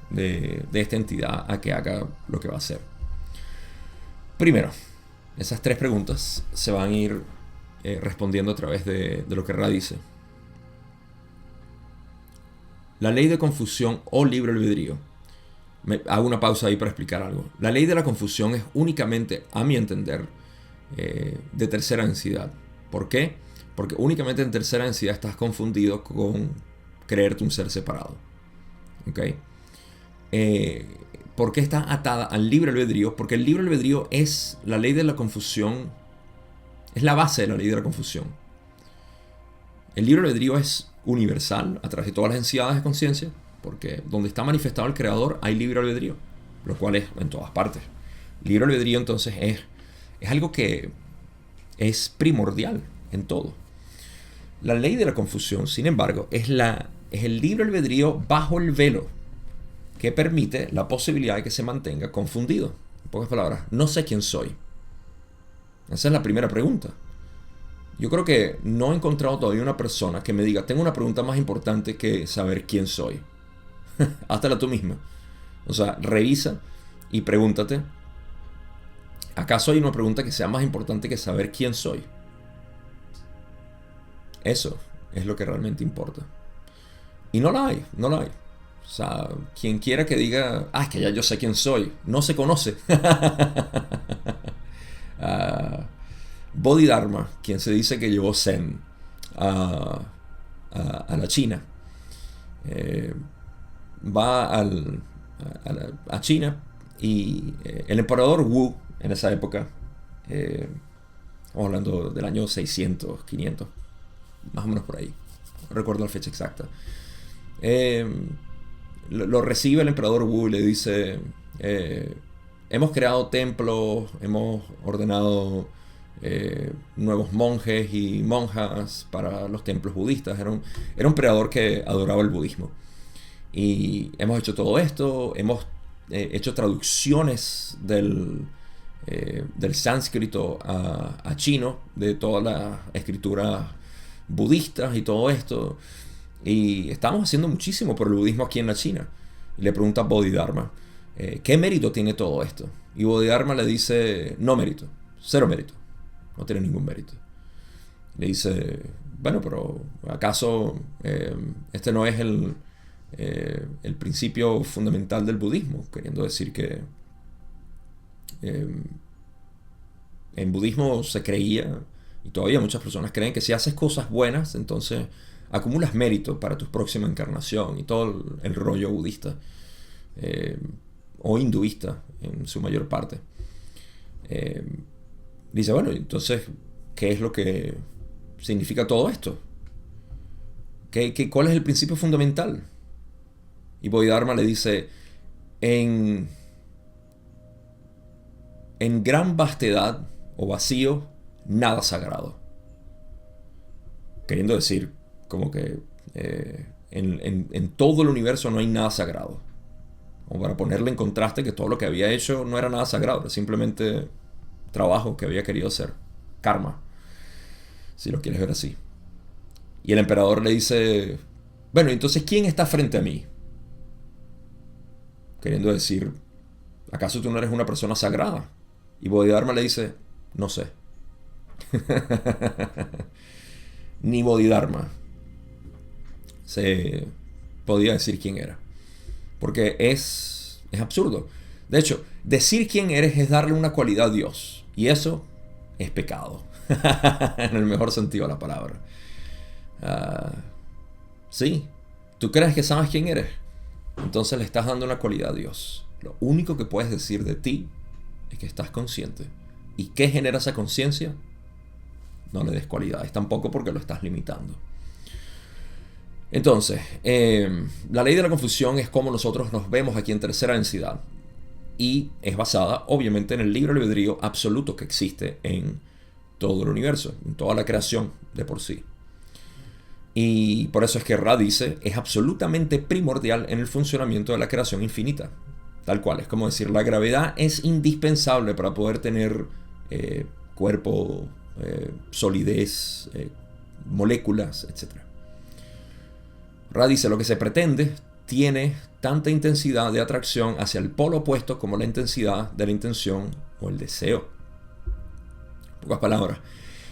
de esta entidad a que haga lo que va a hacer? Primero, esas 3 preguntas se van a ir respondiendo a través de lo que Ra dice. La ley de confusión o libre albedrío. Hago una pausa ahí para explicar algo. La ley de la confusión es únicamente, a mi entender, de tercera densidad. ¿Por qué? Porque únicamente en tercera densidad estás confundido con creerte un ser separado. ¿Ok? ¿Por qué está atada al libre albedrío? Porque el libre albedrío es la ley de la confusión, es la base de la ley de la confusión. El libre albedrío es universal a través de todas las densidades de conciencia, porque donde está manifestado el creador hay libre albedrío, lo cual es en todas partes. Libre albedrío entonces es algo que es primordial en todo. La ley de la confusión, sin embargo, es el libre albedrío bajo el velo que permite la posibilidad de que se mantenga confundido. En pocas palabras, no sé quién soy. Esa es la primera pregunta. Yo creo que no he encontrado todavía una persona que me diga: tengo una pregunta más importante que saber quién soy. Háztela tú misma. O sea, revisa y pregúntate: ¿acaso hay una pregunta que sea más importante que saber quién soy? Eso es lo que realmente importa. Y no la hay, no la hay. O sea, quien quiera que diga: es que ya yo sé quién soy, no se conoce. Bodhidharma, quien se dice que llevó Zen a la China, va a China y el emperador Wu en esa época, estamos hablando del año 600, 500, más o menos por ahí, no recuerdo la fecha exacta, lo recibe el emperador Wu y le dice: hemos creado templos, hemos ordenado nuevos monjes y monjas para los templos budistas. Era un emperador que adoraba el budismo. Y hemos hecho todo esto, hemos hecho traducciones del del sánscrito a chino, de todas las escrituras budistas y todo esto. Y estamos haciendo muchísimo por el budismo aquí en la China. Y le pregunta a Bodhidharma, ¿qué mérito tiene todo esto? Y Bodhidharma le dice, no mérito, cero mérito, no tiene ningún mérito. Le dice, bueno, pero ¿acaso este no es el principio fundamental del budismo? Queriendo decir que en budismo se creía, y todavía muchas personas creen, que si haces cosas buenas, entonces acumulas mérito para tu próxima encarnación y todo el rollo budista o hinduista en su mayor parte. Dice, bueno, entonces, ¿qué es lo que significa todo esto? ¿Cuál es el principio fundamental? Y Bodhidharma le dice, en gran vastedad o vacío, nada sagrado. Queriendo decir, como que en todo el universo no hay nada sagrado. Como para ponerle en contraste que todo lo que había hecho no era nada sagrado, era simplemente trabajo que había querido hacer. Karma, si lo quieres ver así. Y el emperador le dice, bueno, entonces, ¿quién está frente a mí? Queriendo decir, ¿acaso tú no eres una persona sagrada? Y Bodhidharma le dice, no sé. Ni Bodhidharma se podía decir quién era. Porque es absurdo. De hecho, decir quién eres es darle una cualidad a Dios. Y eso es pecado. En el mejor sentido de la palabra. Sí, tú crees que sabes quién eres. Entonces le estás dando una cualidad a Dios. Lo único que puedes decir de ti es que estás consciente. ¿Y qué genera esa conciencia? No le des cualidades tampoco, porque lo estás limitando. Entonces, la ley de la confusión es como nosotros nos vemos aquí en tercera densidad. Y es basada, obviamente, en el libre albedrío absoluto que existe en todo el universo, en toda la creación de por sí. Y por eso es que Ra dice, es absolutamente primordial en el funcionamiento de la creación infinita. Tal cual, es como decir, la gravedad es indispensable para poder tener cuerpo, solidez, moléculas, etc. Ra dice, lo que se pretende tiene tanta intensidad de atracción hacia el polo opuesto como la intensidad de la intención o el deseo. En pocas palabras,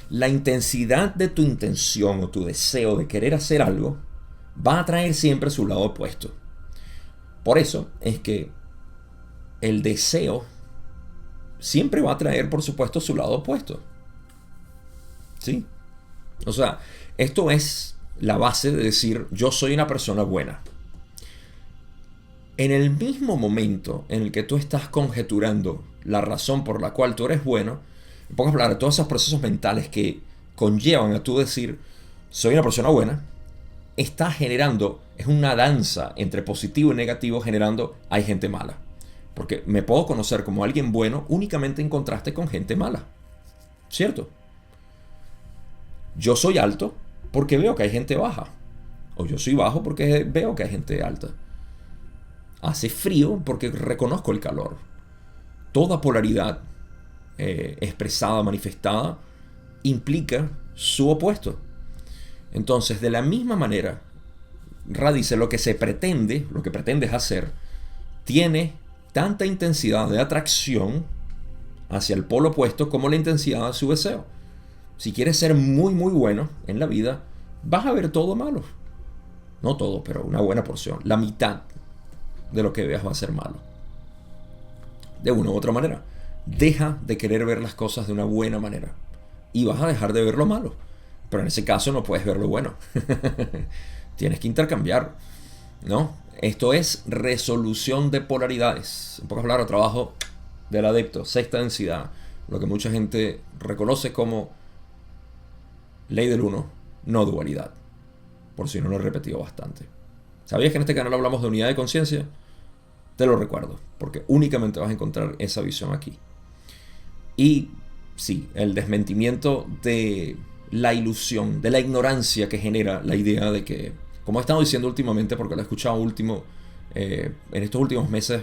la intensidad de tu intención o tu deseo de querer hacer algo va a atraer siempre su lado opuesto. Por eso es que el deseo siempre va a traer, por supuesto, su lado opuesto. ¿Sí? O sea, esto es la base de decir, yo soy una persona buena. En el mismo momento en el que tú estás conjeturando la razón por la cual tú eres bueno, en pocas palabras, todos esos procesos mentales que conllevan a tú decir, soy una persona buena, está generando, es una danza entre positivo y negativo, generando, hay gente mala. Porque me puedo conocer como alguien bueno únicamente en contraste con gente mala. ¿Cierto? Yo soy alto porque veo que hay gente baja. O yo soy bajo porque veo que hay gente alta. Hace frío porque reconozco el calor. Toda polaridad expresada, manifestada, implica su opuesto. Entonces, de la misma manera, Ra dice, lo que pretendes hacer, tiene tanta intensidad de atracción hacia el polo opuesto como la intensidad de su deseo. Si quieres ser muy muy bueno en la vida, vas a ver todo malo. No todo, pero una buena porción. La mitad de lo que veas va a ser malo. De una u otra manera. Deja de querer ver las cosas de una buena manera. Y vas a dejar de ver lo malo. Pero en ese caso no puedes ver lo bueno. Tienes que intercambiar, ¿no? Esto es resolución de polaridades. En pocas palabras, trabajo del adepto, sexta densidad. Lo que mucha gente reconoce como ley del uno, no dualidad. Por si no lo he repetido bastante. ¿Sabías que en este canal hablamos de unidad de conciencia? Te lo recuerdo, porque únicamente vas a encontrar esa visión aquí. Y sí, el desmentimiento de la ilusión, de la ignorancia que genera la idea de que, como he estado diciendo últimamente, porque lo he escuchado en estos últimos meses,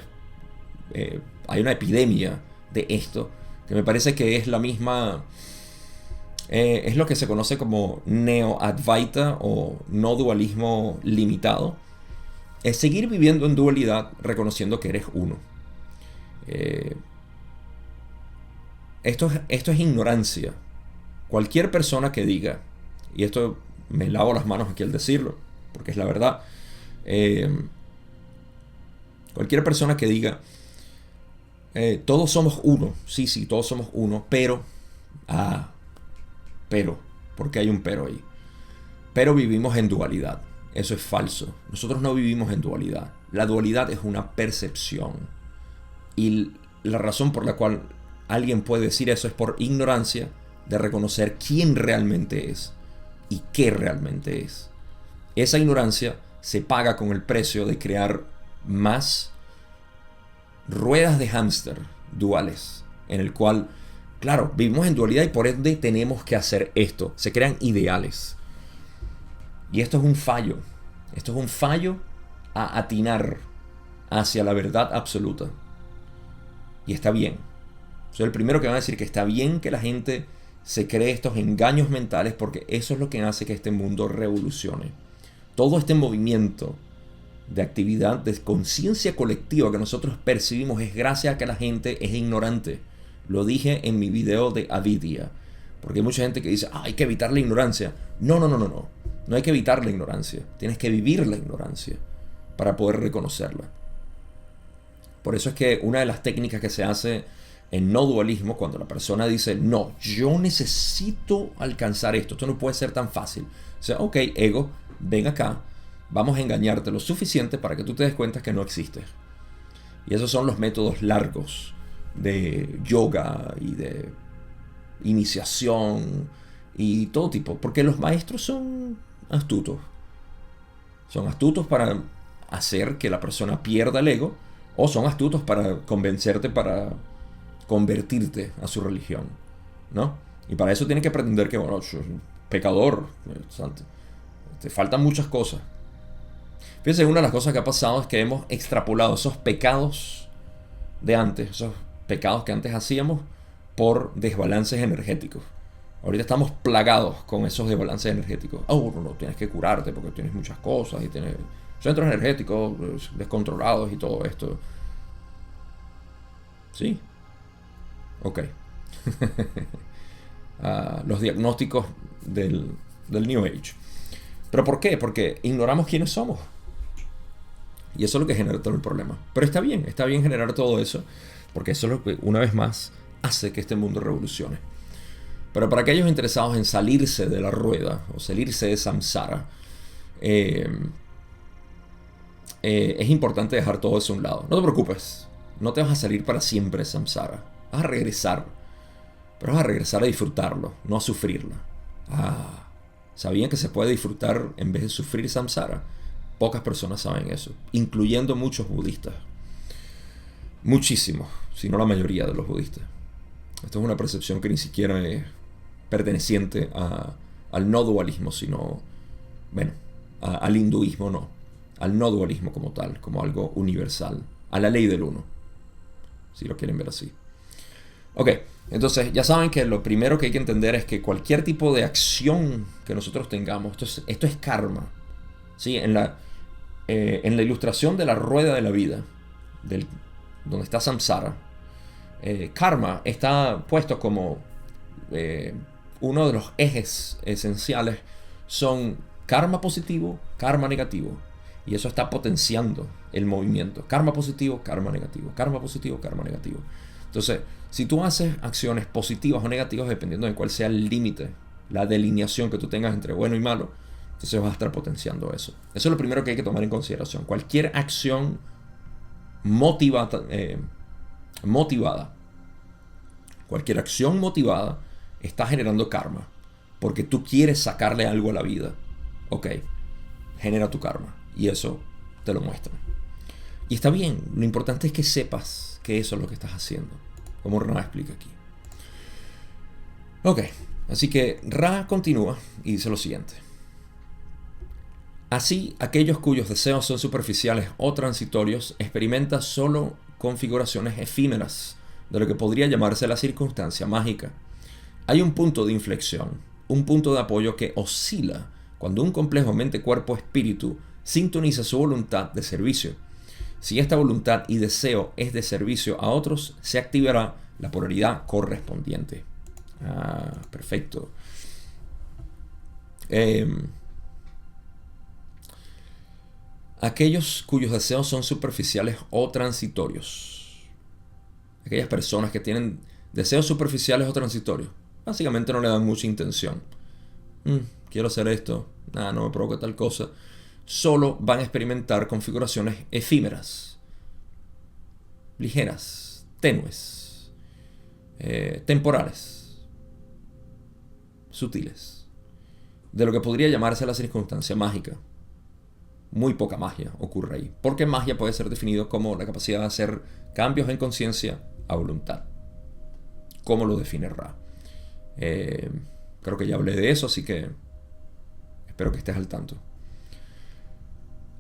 hay una epidemia de esto, que me parece que es la misma, es lo que se conoce como neo-advaita o no dualismo limitado. Es seguir viviendo en dualidad reconociendo que eres uno. Eh, esto es ignorancia. Cualquier persona que diga, y esto me lavo las manos aquí al decirlo, porque es la verdad, cualquier persona que diga, todos somos uno, sí, sí, todos somos uno, pero, porque hay un pero ahí. Pero vivimos en dualidad. Eso es falso. Nosotros no vivimos en dualidad. La dualidad es una percepción. Y la razón por la cual alguien puede decir eso es por ignorancia de reconocer quién realmente es y qué realmente es. Esa ignorancia se paga con el precio de crear más ruedas de hámster duales, en el cual, claro, vivimos en dualidad y por ende tenemos que hacer esto. Se crean ideales. Y esto es un fallo. Esto es un fallo a atinar hacia la verdad absoluta. Y está bien. Soy el primero que va a decir que está bien que la gente se cree estos engaños mentales, porque eso es lo que hace que este mundo revolucione. Todo este movimiento de actividad, de conciencia colectiva que nosotros percibimos es gracias a que la gente es ignorante. Lo dije en mi video de Avidia. Porque hay mucha gente que dice, hay que evitar la ignorancia. No. No hay que evitar la ignorancia. Tienes que vivir la ignorancia para poder reconocerla. Por eso es que una de las técnicas que se hace en no dualismo, cuando la persona dice, no, yo necesito alcanzar esto no puede ser tan fácil. O sea, ok, ego, ven acá, vamos a engañarte lo suficiente para que tú te des cuenta que no existes. Y esos son los métodos largos de yoga y de iniciación y todo tipo, porque los maestros son astutos. Son astutos para hacer que la persona pierda el ego, o son astutos para convencerte, para convertirte a su religión, ¿no? Y para eso tienes que pretender que, bueno, soy un pecador, te faltan muchas cosas. Fíjense, una de las cosas que ha pasado es que hemos extrapolado esos pecados de antes, esos pecados que antes hacíamos, por desbalances energéticos. Ahorita estamos plagados con esos desbalances energéticos. No, tienes que curarte porque tienes muchas cosas y tienes centros energéticos descontrolados y todo esto. ¿Sí? Ok. Los diagnósticos del New Age. ¿Pero por qué? Porque ignoramos quiénes somos. Y eso es lo que genera todo el problema. Pero está bien generar todo eso, porque eso es lo que, una vez más, hace que este mundo revolucione. Pero para aquellos interesados en salirse de la rueda o salirse de samsara, es importante dejar todo eso a un lado. No te preocupes, no te vas a salir para siempre de samsara. Vas a regresar, pero vas a regresar a disfrutarlo, no a sufrirlo. ¿Sabían que se puede disfrutar en vez de sufrir samsara? Pocas personas saben eso, incluyendo muchos budistas. Muchísimos, si no la mayoría de los budistas. Esto es una percepción que ni siquiera es perteneciente al no dualismo, sino, bueno, al hinduismo no, al no dualismo como tal, como algo universal, a la ley del uno, si lo quieren ver así. Ok, entonces ya saben que lo primero que hay que entender es que cualquier tipo de acción que nosotros tengamos, esto es karma. ¿Sí? En la ilustración de la rueda de la vida, donde está samsara, karma está puesto como uno de los ejes esenciales. Son karma positivo, karma negativo, y eso está potenciando el movimiento. Karma positivo, karma negativo, karma positivo, karma negativo. Entonces, si tú haces acciones positivas o negativas, dependiendo de cuál sea el límite, la delineación que tú tengas entre bueno y malo, entonces vas a estar potenciando eso. Eso es lo primero que hay que tomar en consideración. Cualquier acción motivada, cualquier acción motivada está generando karma, porque tú quieres sacarle algo a la vida. Ok, genera tu karma y eso te lo muestra. Y está bien, lo importante es que sepas que eso es lo que estás haciendo, como Ra explica aquí. Ok, así que Ra continúa y dice lo siguiente. Así, aquellos cuyos deseos son superficiales o transitorios experimentan solo configuraciones efímeras de lo que podría llamarse la circunstancia mágica. Hay un punto de inflexión, un punto de apoyo que oscila cuando un complejo mente-cuerpo-espíritu sintoniza su voluntad de servicio. Si esta voluntad y deseo es de servicio a otros, se activará la polaridad correspondiente. Perfecto. Aquellos cuyos deseos son superficiales o transitorios. Aquellas personas que tienen deseos superficiales o transitorios, básicamente no le dan mucha intención. Quiero hacer esto, no me provoca tal cosa. Solo van a experimentar configuraciones efímeras, ligeras, tenues, temporales, sutiles, de lo que podría llamarse la circunstancia mágica. Muy poca magia ocurre ahí, porque magia puede ser definido como la capacidad de hacer cambios en conciencia a voluntad. ¿Cómo lo define Ra? Creo que ya hablé de eso, así que espero que estés al tanto.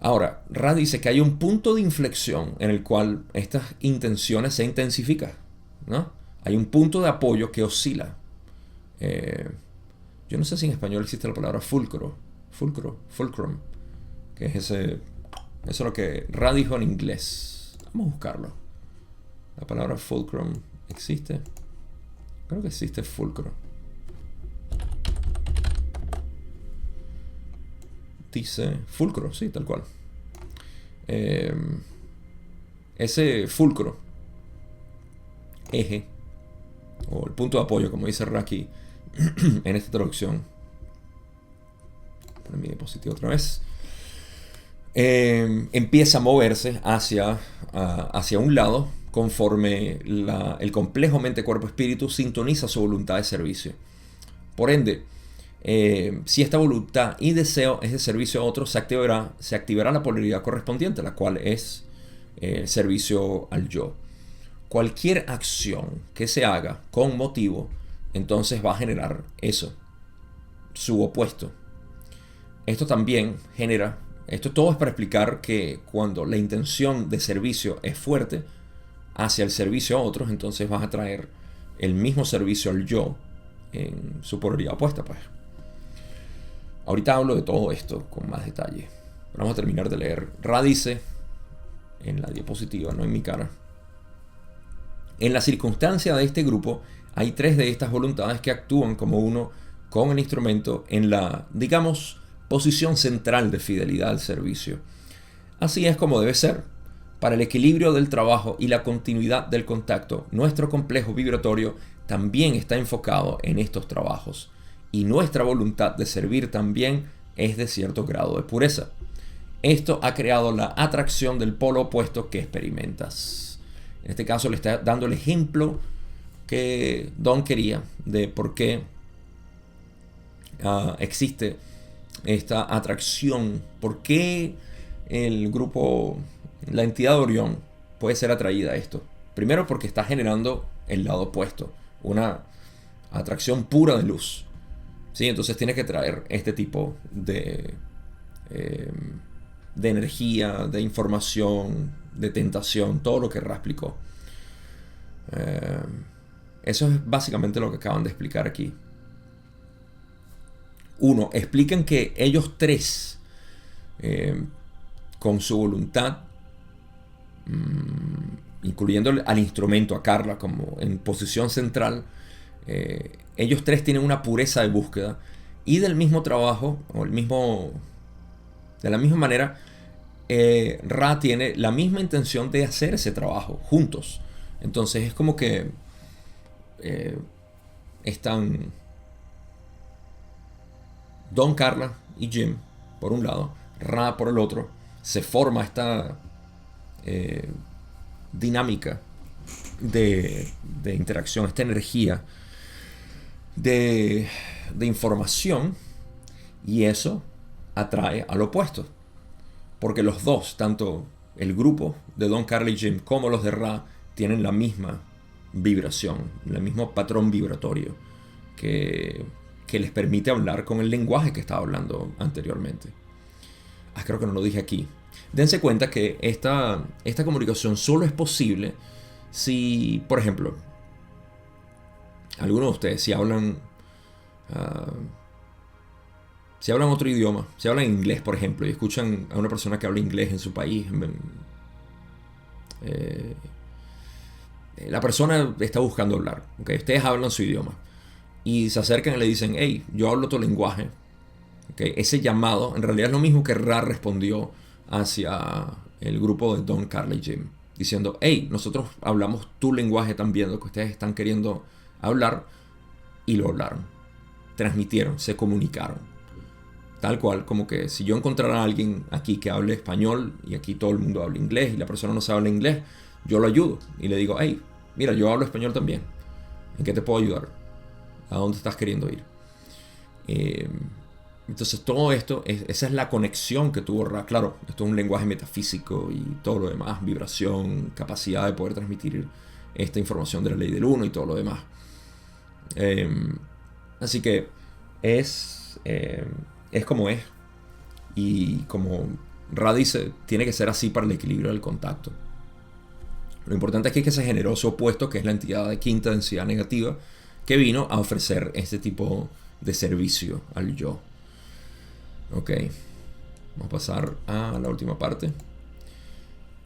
Ahora, Ra dice que hay un punto de inflexión en el cual estas intenciones se intensifican, ¿no? Hay un punto de apoyo que oscila. Yo no sé si en español existe la palabra fulcrum, que es eso es lo que Ra dijo en inglés. Vamos a buscarlo. La palabra fulcrum existe. Creo que existe fulcro. Dice fulcro, sí, tal cual. Ese fulcro, eje, o el punto de apoyo, como dice Raki en esta traducción. Voy a poner mi diapositiva otra vez. Empieza a moverse hacia un lado conforme el complejo mente-cuerpo-espíritu sintoniza su voluntad de servicio. Por ende, si esta voluntad y deseo es de servicio a otros, se activará la polaridad correspondiente, la cual es el servicio al yo. Cualquier acción que se haga con motivo, entonces va a generar eso, su opuesto. Esto todo es para explicar que cuando la intención de servicio es fuerte hacia el servicio a otros, entonces vas a traer el mismo servicio al yo en su polaridad opuesta, pues. Ahorita hablo de todo esto con más detalle. Vamos a terminar de leer. Ra dice, en la diapositiva, no en mi cara: en la circunstancia de este grupo, hay 3 de estas voluntades que actúan como uno con el instrumento en la, digamos, posición central de fidelidad al servicio. Así es como debe ser. Para el equilibrio del trabajo y la continuidad del contacto, nuestro complejo vibratorio también está enfocado en estos trabajos, y nuestra voluntad de servir también es de cierto grado de pureza. Esto ha creado la atracción del polo opuesto que experimentas. En este caso le está dando el ejemplo que Don quería de por qué existe esta atracción, por qué el grupo, la entidad de Orión puede ser atraída a esto. Primero porque está generando el lado opuesto, una atracción pura de luz. ¿Sí? Entonces tiene que traer este tipo de energía, de información, de tentación, todo lo que Ra explicó. Eso es básicamente lo que acaban de explicar aquí. 1. Explican que ellos 3, con su voluntad, incluyendo al instrumento, a Carla, como en posición central, ellos 3 tienen una pureza de búsqueda, y del mismo trabajo, de la misma manera, Ra tiene la misma intención de hacer ese trabajo juntos. Entonces es como que están Don, Carla y Jim por un lado, Ra por el otro. Se forma esta dinámica de interacción, esta energía de información, y eso atrae al opuesto, porque los dos, tanto el grupo de Don, Carla y Jim como los de Ra, tienen la misma vibración, el mismo patrón vibratorio que les permite hablar con el lenguaje que estaba hablando anteriormente. Creo que no lo dije aquí. Dense cuenta que esta comunicación solo es posible Si, por ejemplo, algunos de ustedes, ah, si hablan otro idioma, si hablan inglés, por ejemplo, y escuchan a una persona que habla inglés en su país, eh, la persona está buscando hablar, ¿okay? Ustedes hablan su idioma y se acercan y le dicen, hey, yo hablo tu lenguaje. ¿Okay? Ese llamado en realidad es lo mismo que Ra respondió hacia el grupo de Don, Carla y Jim, diciendo, hey, nosotros hablamos tu lenguaje también, lo que ustedes están queriendo hablar, y lo hablaron, transmitieron, se comunicaron. Tal cual, como que si yo encontrara a alguien aquí que hable español y aquí todo el mundo habla inglés y la persona no sabe inglés, yo lo ayudo y le digo, hey, mira, yo hablo español también, ¿en qué te puedo ayudar? ¿A dónde estás queriendo ir? Entonces todo esto, esa es la conexión que tuvo Ra. Claro, esto es un lenguaje metafísico y todo lo demás, vibración, capacidad de poder transmitir esta información de la ley del uno y todo lo demás. Así que es como es. Y como Ra dice, tiene que ser así para el equilibrio del contacto. Lo importante aquí es que ese generoso opuesto, que es la entidad de quinta densidad negativa, que vino a ofrecer este tipo de servicio al yo. Ok, vamos a pasar a la última parte.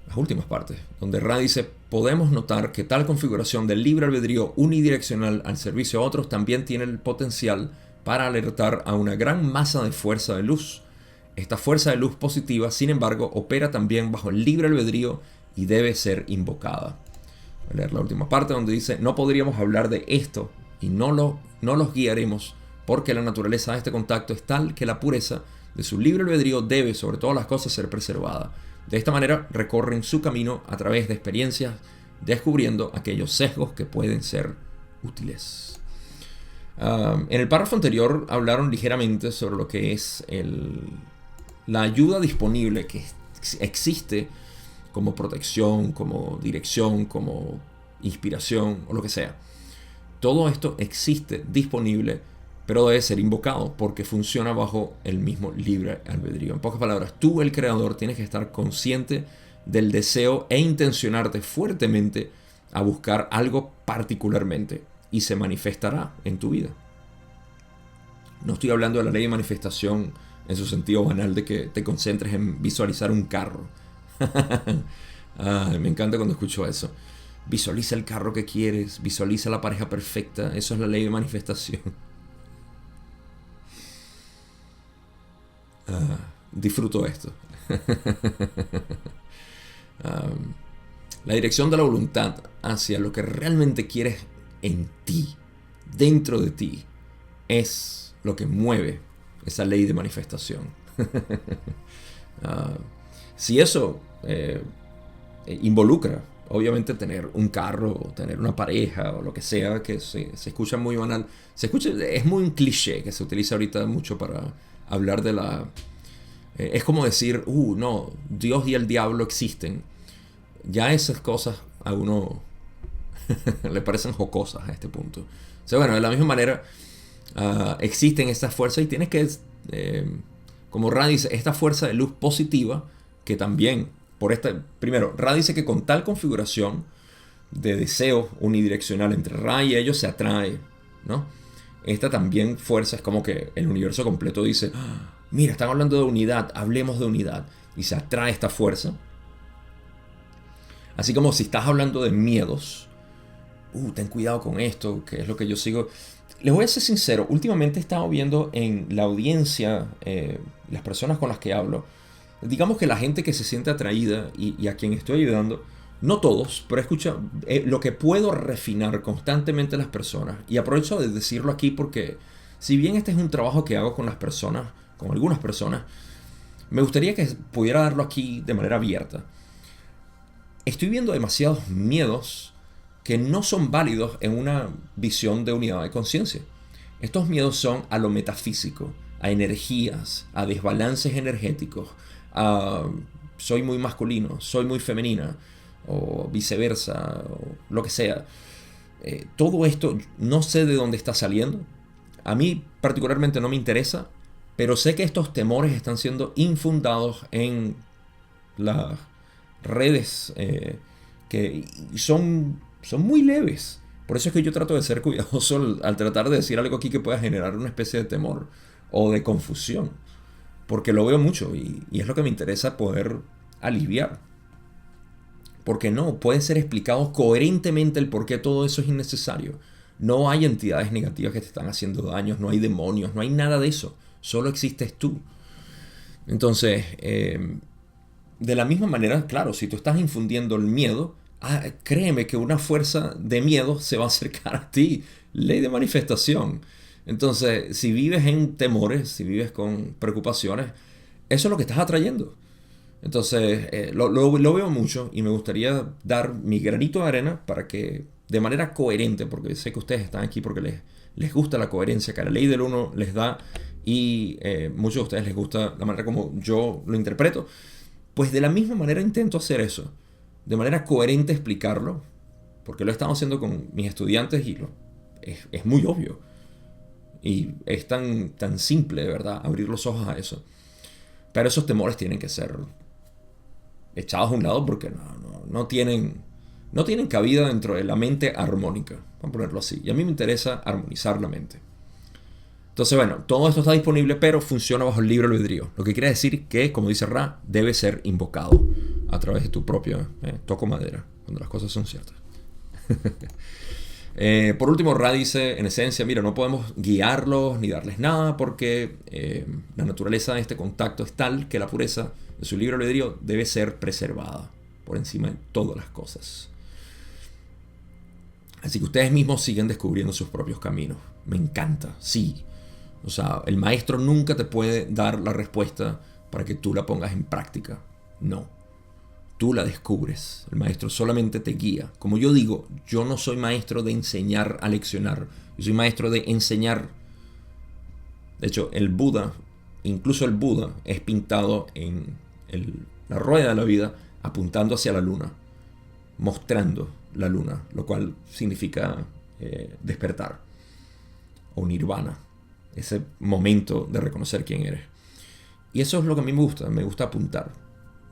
Las últimas partes, donde Ra dice, podemos notar que tal configuración del libre albedrío unidireccional al servicio a otros también tiene el potencial para alertar a una gran masa de fuerza de luz. Esta fuerza de luz positiva, sin embargo, opera también bajo el libre albedrío y debe ser invocada. Voy a leer la última parte donde dice, no podríamos hablar de esto y no los guiaremos porque la naturaleza de este contacto es tal que la pureza de su libre albedrío debe, sobre todas las cosas, ser preservada. De esta manera recorren su camino a través de experiencias, descubriendo aquellos sesgos que pueden ser útiles. En el párrafo anterior hablaron ligeramente sobre lo que es la ayuda disponible que existe como protección, como dirección, como inspiración o lo que sea. Todo esto existe disponible, pero debe ser invocado porque funciona bajo el mismo libre albedrío. En pocas palabras, tú, el creador, tienes que estar consciente del deseo e intencionarte fuertemente a buscar algo particularmente y se manifestará en tu vida. No estoy hablando de la ley de manifestación en su sentido banal de que te concentres en visualizar un carro. Me encanta cuando escucho eso. Visualiza el carro que quieres, visualiza la pareja perfecta. Eso es la ley de manifestación. Disfruto esto. La dirección de la voluntad hacia lo que realmente quieres en ti, dentro de ti, es lo que mueve esa ley de manifestación. Si eso involucra, obviamente, tener un carro, o tener una pareja, o lo que sea, que se escucha muy banal, es muy un cliché que se utiliza ahorita mucho para hablar de la... es como decir, no, Dios y el diablo existen. Ya esas cosas a uno le parecen jocosas a este punto. O sea, bueno, de la misma manera, existen estas fuerzas y tienes que, como Ra dice, esta fuerza de luz positiva, que también, primero, Ra dice que con tal configuración de deseo unidireccional entre Ra y ellos se atrae, ¿no? Esta también fuerza es como que el universo completo dice, mira, están hablando de unidad, hablemos de unidad. Y se atrae esta fuerza. Así como si estás hablando de miedos, ten cuidado con esto, que es lo que yo sigo. Les voy a ser sincero, últimamente he estado viendo en la audiencia, las personas con las que hablo, digamos que la gente que se siente atraída y a quien estoy ayudando, no todos, pero escucha, lo que puedo refinar constantemente a las personas, y aprovecho de decirlo aquí porque si bien este es un trabajo que hago con las personas, con algunas personas, me gustaría que pudiera darlo aquí de manera abierta. Estoy viendo demasiados miedos que no son válidos en una visión de unidad de conciencia. Estos miedos son a lo metafísico, a energías, a desbalances energéticos, a soy muy masculino, soy muy femenina, o viceversa, o lo que sea. Todo esto no sé de dónde está saliendo. A mí particularmente no me interesa, pero sé que estos temores están siendo infundados en las redes que son muy leves. Por eso es que yo trato de ser cuidadoso al tratar de decir algo aquí que pueda generar una especie de temor o de confusión. Porque lo veo mucho y es lo que me interesa poder aliviar. Porque no, puede ser explicado coherentemente el por qué todo eso es innecesario. No hay entidades negativas que te están haciendo daños, no hay demonios, no hay nada de eso. Solo existes tú. Entonces, de la misma manera, claro, si tú estás infundiendo el miedo, créeme que una fuerza de miedo se va a acercar a ti. Ley de manifestación. Entonces, si vives en temores, si vives con preocupaciones, eso es lo que estás atrayendo. Entonces, lo veo mucho y me gustaría dar mi granito de arena para que de manera coherente, porque sé que ustedes están aquí porque les gusta la coherencia que la ley del uno les da y muchos de ustedes les gusta la manera como yo lo interpreto, pues de la misma manera intento hacer eso, de manera coherente explicarlo, porque lo he estado haciendo con mis estudiantes y es muy obvio y es tan simple, de verdad, abrir los ojos a eso. Pero esos temores tienen que ser echados a un lado porque no tienen cabida dentro de la mente armónica, vamos a ponerlo así. Y a mí me interesa armonizar la mente. Entonces, bueno, todo esto está disponible, pero funciona bajo el libre albedrío. Lo que quiere decir que, como dice Ra, debe ser invocado a través de tu propio toco madera, cuando las cosas son ciertas. Por último, Ra dice, en esencia, mira, no podemos guiarlos ni darles nada porque la naturaleza de este contacto es tal que la pureza de su libre albedrío debe ser preservada por encima de todas las cosas. Así que ustedes mismos siguen descubriendo sus propios caminos. Me encanta, sí. O sea, el maestro nunca te puede dar la respuesta para que tú la pongas en práctica. No. Tú la descubres. El maestro solamente te guía. Como yo digo, yo no soy maestro de enseñar a leccionar. Yo soy maestro de enseñar. De hecho, el Buda, incluso el Buda, es pintado en la rueda de la vida apuntando hacia la luna, mostrando la luna, lo cual significa despertar o nirvana, ese momento de reconocer quién eres. Y eso es lo que a mí me gusta apuntar,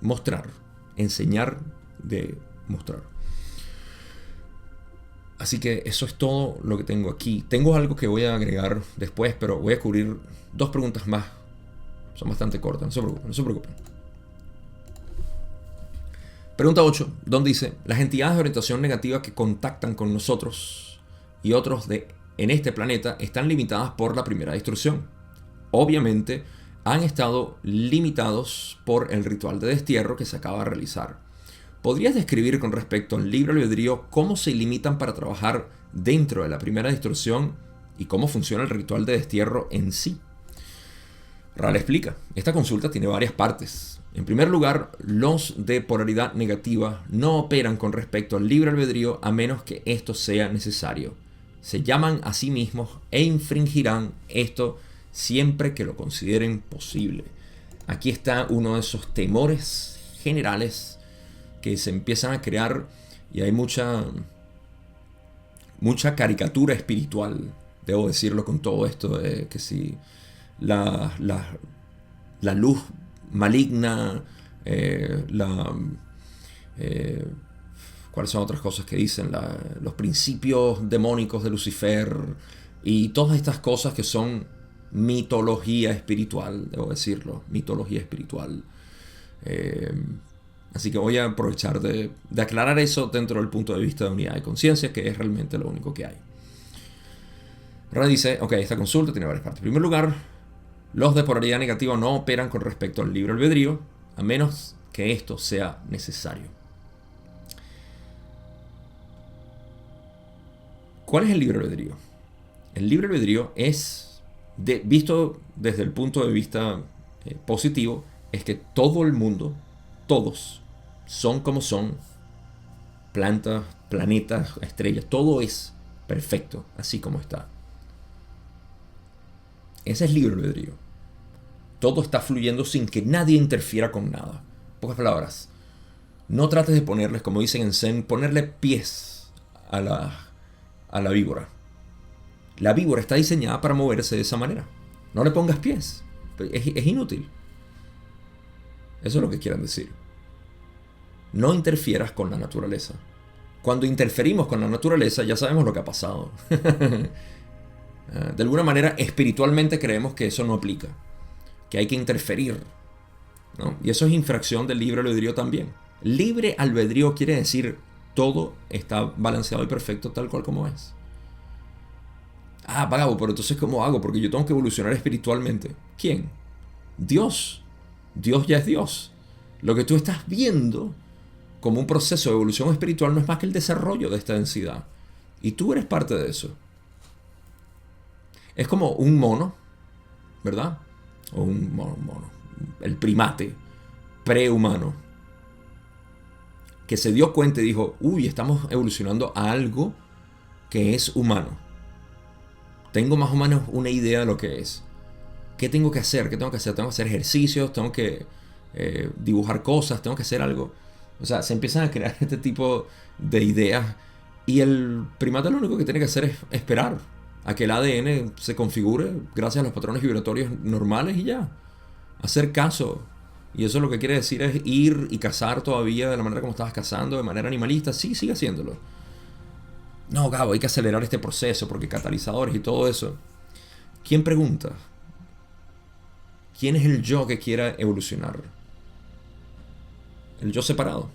mostrar, enseñar de mostrar. Así que eso es todo lo que tengo aquí. Tengo algo que voy a agregar después, pero voy a cubrir 2 preguntas más. Son bastante cortas, no se preocupen. Pregunta 8, donde dice, las entidades de orientación negativa que contactan con nosotros y otros en este planeta están limitadas por la primera destrucción. Obviamente, han estado limitados por el ritual de destierro que se acaba de realizar. ¿Podrías describir con respecto al libre albedrío cómo se limitan para trabajar dentro de la primera destrucción y cómo funciona el ritual de destierro en sí? Ral explica, esta consulta tiene varias partes. En primer lugar, los de polaridad negativa no operan con respecto al libre albedrío a menos que esto sea necesario. Se llaman a sí mismos e infringirán esto siempre que lo consideren posible. Aquí está uno de esos temores generales que se empiezan a crear y hay mucha caricatura espiritual, debo decirlo con todo esto de que si la luz maligna, ¿cuáles son otras cosas que dicen? Los principios demónicos de Lucifer y todas estas cosas que son mitología espiritual, debo decirlo, mitología espiritual. Así que voy a aprovechar de aclarar eso dentro del punto de vista de unidad de conciencia, que es realmente lo único que hay. Ra dice, ok, esta consulta tiene varias partes. En primer lugar, los de polaridad negativa no operan con respecto al libre albedrío, a menos que esto sea necesario. ¿Cuál es el libre albedrío? El libre albedrío es, visto desde el punto de vista positivo, es que todo el mundo, todos, son como son, plantas, planetas, estrellas, todo es perfecto, así como está. Ese es libre albedrío. Todo está fluyendo sin que nadie interfiera con nada. En pocas palabras, no trates de ponerles, como dicen en Zen, ponerle pies a la víbora. La víbora está diseñada para moverse de esa manera. No le pongas pies. Es inútil. Eso es lo que quieren decir. no interfieras con la naturaleza. Cuando interferimos con la naturaleza ya sabemos lo que ha pasado. De alguna manera espiritualmente creemos que eso no aplica, que hay que interferir, ¿no? Y eso es infracción del libre albedrío también. Libre albedrío quiere decir todo está balanceado y perfecto tal cual como es. Gabo, pero entonces ¿cómo hago? Porque yo tengo que evolucionar espiritualmente. ¿Quién? Dios. Dios ya es Dios. Lo que tú estás viendo como un proceso de evolución espiritual no es más que el desarrollo de esta densidad. Y tú eres parte de eso. Es como un mono, ¿verdad? O un mono. El primate prehumano. Que se dio cuenta y dijo, estamos evolucionando a algo que es humano. Tengo más o menos una idea de lo que es. ¿Qué tengo que hacer? ¿Qué tengo que hacer? Tengo que hacer ejercicios, tengo que dibujar cosas, tengo que hacer algo. O sea, se empiezan a crear este tipo de ideas y el primate lo único que tiene que hacer es esperar a que el ADN se configure gracias a los patrones vibratorios normales y ya. Hacer caso. Y eso lo que quiere decir es ir y cazar todavía de la manera como estabas cazando, de manera animalista. Sí, sigue haciéndolo. No, Gabo, hay que acelerar este proceso porque catalizadores y todo eso. ¿Quién pregunta? ¿Quién es el yo que quiera evolucionar? El yo separado.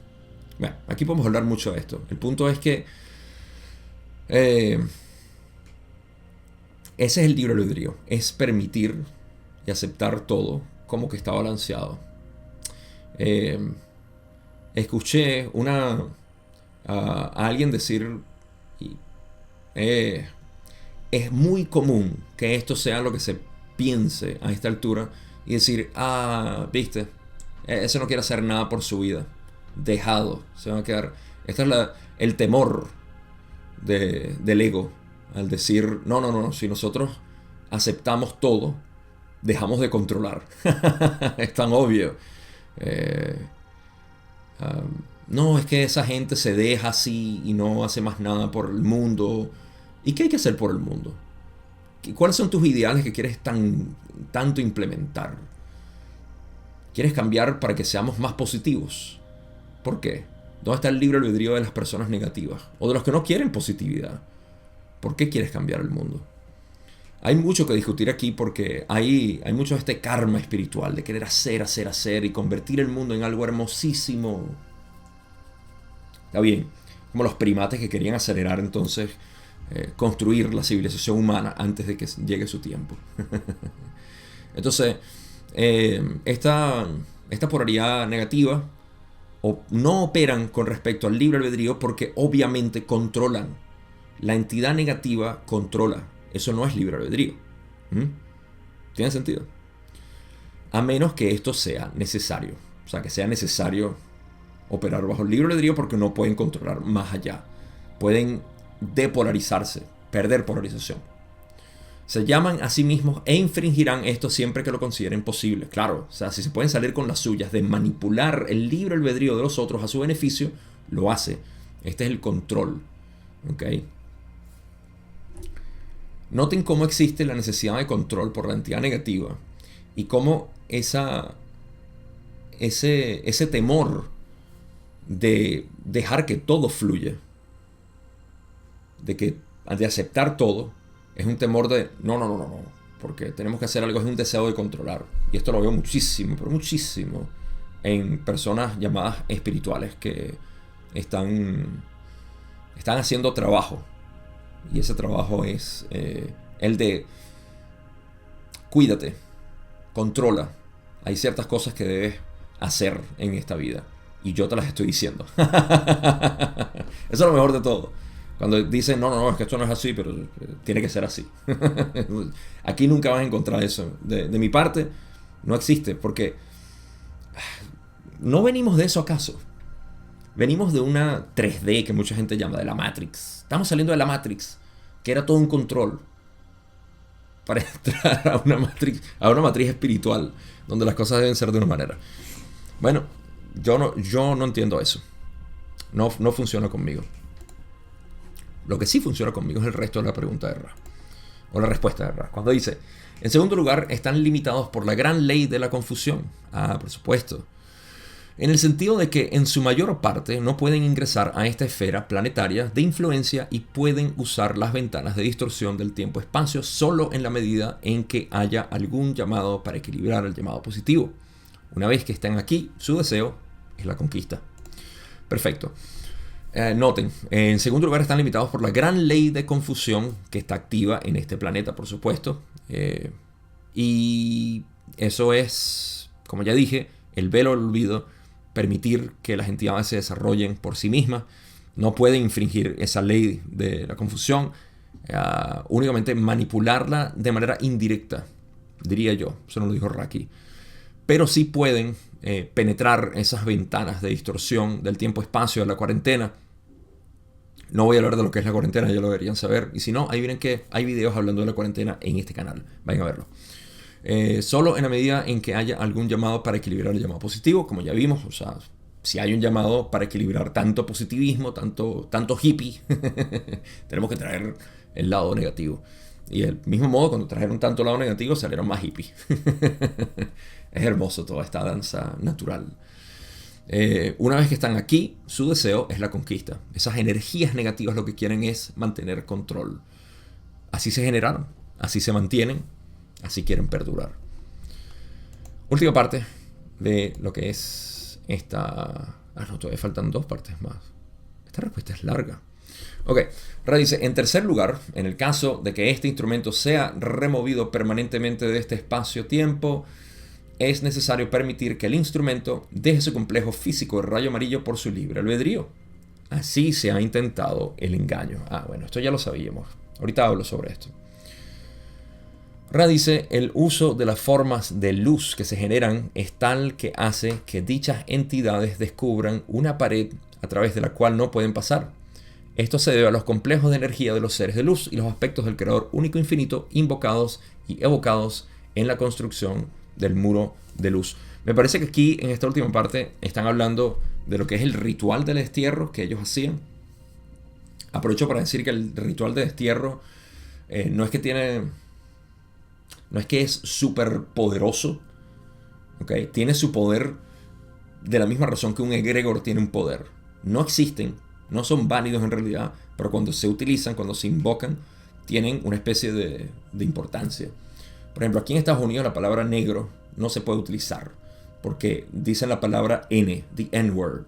Bueno, aquí podemos hablar mucho de esto. El punto es que ese es el libre albedrío. Es permitir y aceptar todo como que está balanceado. Escuché a alguien decir... es muy común que esto sea lo que se piense a esta altura y decir, viste, ese no quiere hacer nada por su vida, dejado, se va a quedar. Este es el temor del ego al decir, no, si nosotros aceptamos todo, dejamos de controlar. Es tan obvio. No, es que esa gente se deja así y no hace más nada por el mundo. ¿Y qué hay que hacer por el mundo? ¿Cuáles son tus ideales que quieres tanto implementar? ¿Quieres cambiar para que seamos más positivos? ¿Por qué? ¿Dónde está el libre albedrío de las personas negativas? O de los que no quieren positividad. ¿Por qué quieres cambiar el mundo? Hay mucho que discutir aquí porque hay mucho de este karma espiritual de querer hacer y convertir el mundo en algo hermosísimo. Está bien, como los primates que querían acelerar entonces construir la civilización humana antes de que llegue su tiempo. Entonces, esta polaridad negativa no operan con respecto al libre albedrío porque obviamente controlan. La entidad negativa controla. Eso no es libre albedrío. ¿Tiene sentido? A menos que esto sea necesario. O sea, que sea necesario operar bajo el libre albedrío porque no pueden controlar más allá. Pueden depolarizarse, perder polarización. Se llaman a sí mismos e infringirán esto siempre que lo consideren posible. Claro, o sea, si se pueden salir con las suyas de manipular el libre albedrío de los otros a su beneficio, lo hace. Este es el control. ¿Ok? Noten cómo existe la necesidad de control por la entidad negativa y cómo ese temor de dejar que todo fluya, de aceptar todo, es un temor de no, porque tenemos que hacer algo, es un deseo de controlar. Y esto lo veo muchísimo, pero muchísimo, en personas llamadas espirituales que están haciendo trabajo. Y ese trabajo es el de cuídate, controla. Hay ciertas cosas que debes hacer en esta vida y yo te las estoy diciendo. Eso es lo mejor de todo. Cuando dicen, no, es que esto no es así, pero tiene que ser así. Aquí nunca vas a encontrar eso. De mi parte, no existe, porque no venimos de eso acaso. Venimos de una 3D que mucha gente llama, de la Matrix. Estamos saliendo de la Matrix, que era todo un control para entrar a una matriz espiritual, donde las cosas deben ser de una manera. Bueno, yo no entiendo eso. No funciona conmigo. Lo que sí funciona conmigo es el resto de la pregunta de Ra, o la respuesta de Ra. Cuando dice, en segundo lugar, están limitados por la gran ley de la confusión. Por supuesto. en el sentido de que en su mayor parte no pueden ingresar a esta esfera planetaria de influencia y pueden usar las ventanas de distorsión del tiempo-espacio solo en la medida en que haya algún llamado para equilibrar el llamado positivo. Una vez que estén aquí, su deseo es la conquista. Perfecto. Noten, en segundo lugar están limitados por la gran ley de confusión que está activa en este planeta, por supuesto. Y eso es, como ya dije, el velo del olvido, permitir que las entidades se desarrollen por sí mismas. No pueden infringir esa ley de la confusión, únicamente manipularla de manera indirecta, diría yo. Eso no lo dijo Raki. Pero sí pueden penetrar esas ventanas de distorsión del tiempo-espacio de la cuarentena. No voy a hablar de lo que es la cuarentena, ya lo deberían saber. Y si no, ahí miren que hay videos hablando de la cuarentena en este canal. Vayan a verlo. Solo en la medida en que haya algún llamado para equilibrar el llamado positivo, como ya vimos. O sea, si hay un llamado para equilibrar tanto positivismo, tanto hippie, tenemos que traer el lado negativo. Y del mismo modo, cuando trajeron tanto lado negativo, salieron más hippies. Es hermoso toda esta danza natural. Una vez que están aquí, su deseo es la conquista. Esas energías negativas lo que quieren es mantener control. Así se generaron, así se mantienen, así quieren perdurar. Última parte de lo que es esta... no, todavía faltan 2 partes más. Esta respuesta es larga. Ok, Ra dice, en tercer lugar, en el caso de que este instrumento sea removido permanentemente de este espacio-tiempo, es necesario permitir que el instrumento deje su complejo físico de rayo amarillo por su libre albedrío. Así se ha intentado el engaño. Bueno, esto ya lo sabíamos. Ahorita hablo sobre esto. Ra dice, el uso de las formas de luz que se generan es tal que hace que dichas entidades descubran una pared a través de la cual no pueden pasar. Esto se debe a los complejos de energía de los seres de luz y los aspectos del creador único infinito invocados y evocados en la construcción del muro de luz. Me parece que aquí en esta última parte están hablando de lo que es el ritual del destierro que ellos hacían. Aprovecho para decir que el ritual de destierro no es que es súper poderoso, ¿okay? Tiene su poder de la misma razón que un egregor tiene un poder. No existen, no son válidos en realidad, pero cuando se utilizan, cuando se invocan, tienen una especie de importancia. Por ejemplo, aquí en Estados Unidos la palabra negro no se puede utilizar porque dicen la palabra N, the N-word,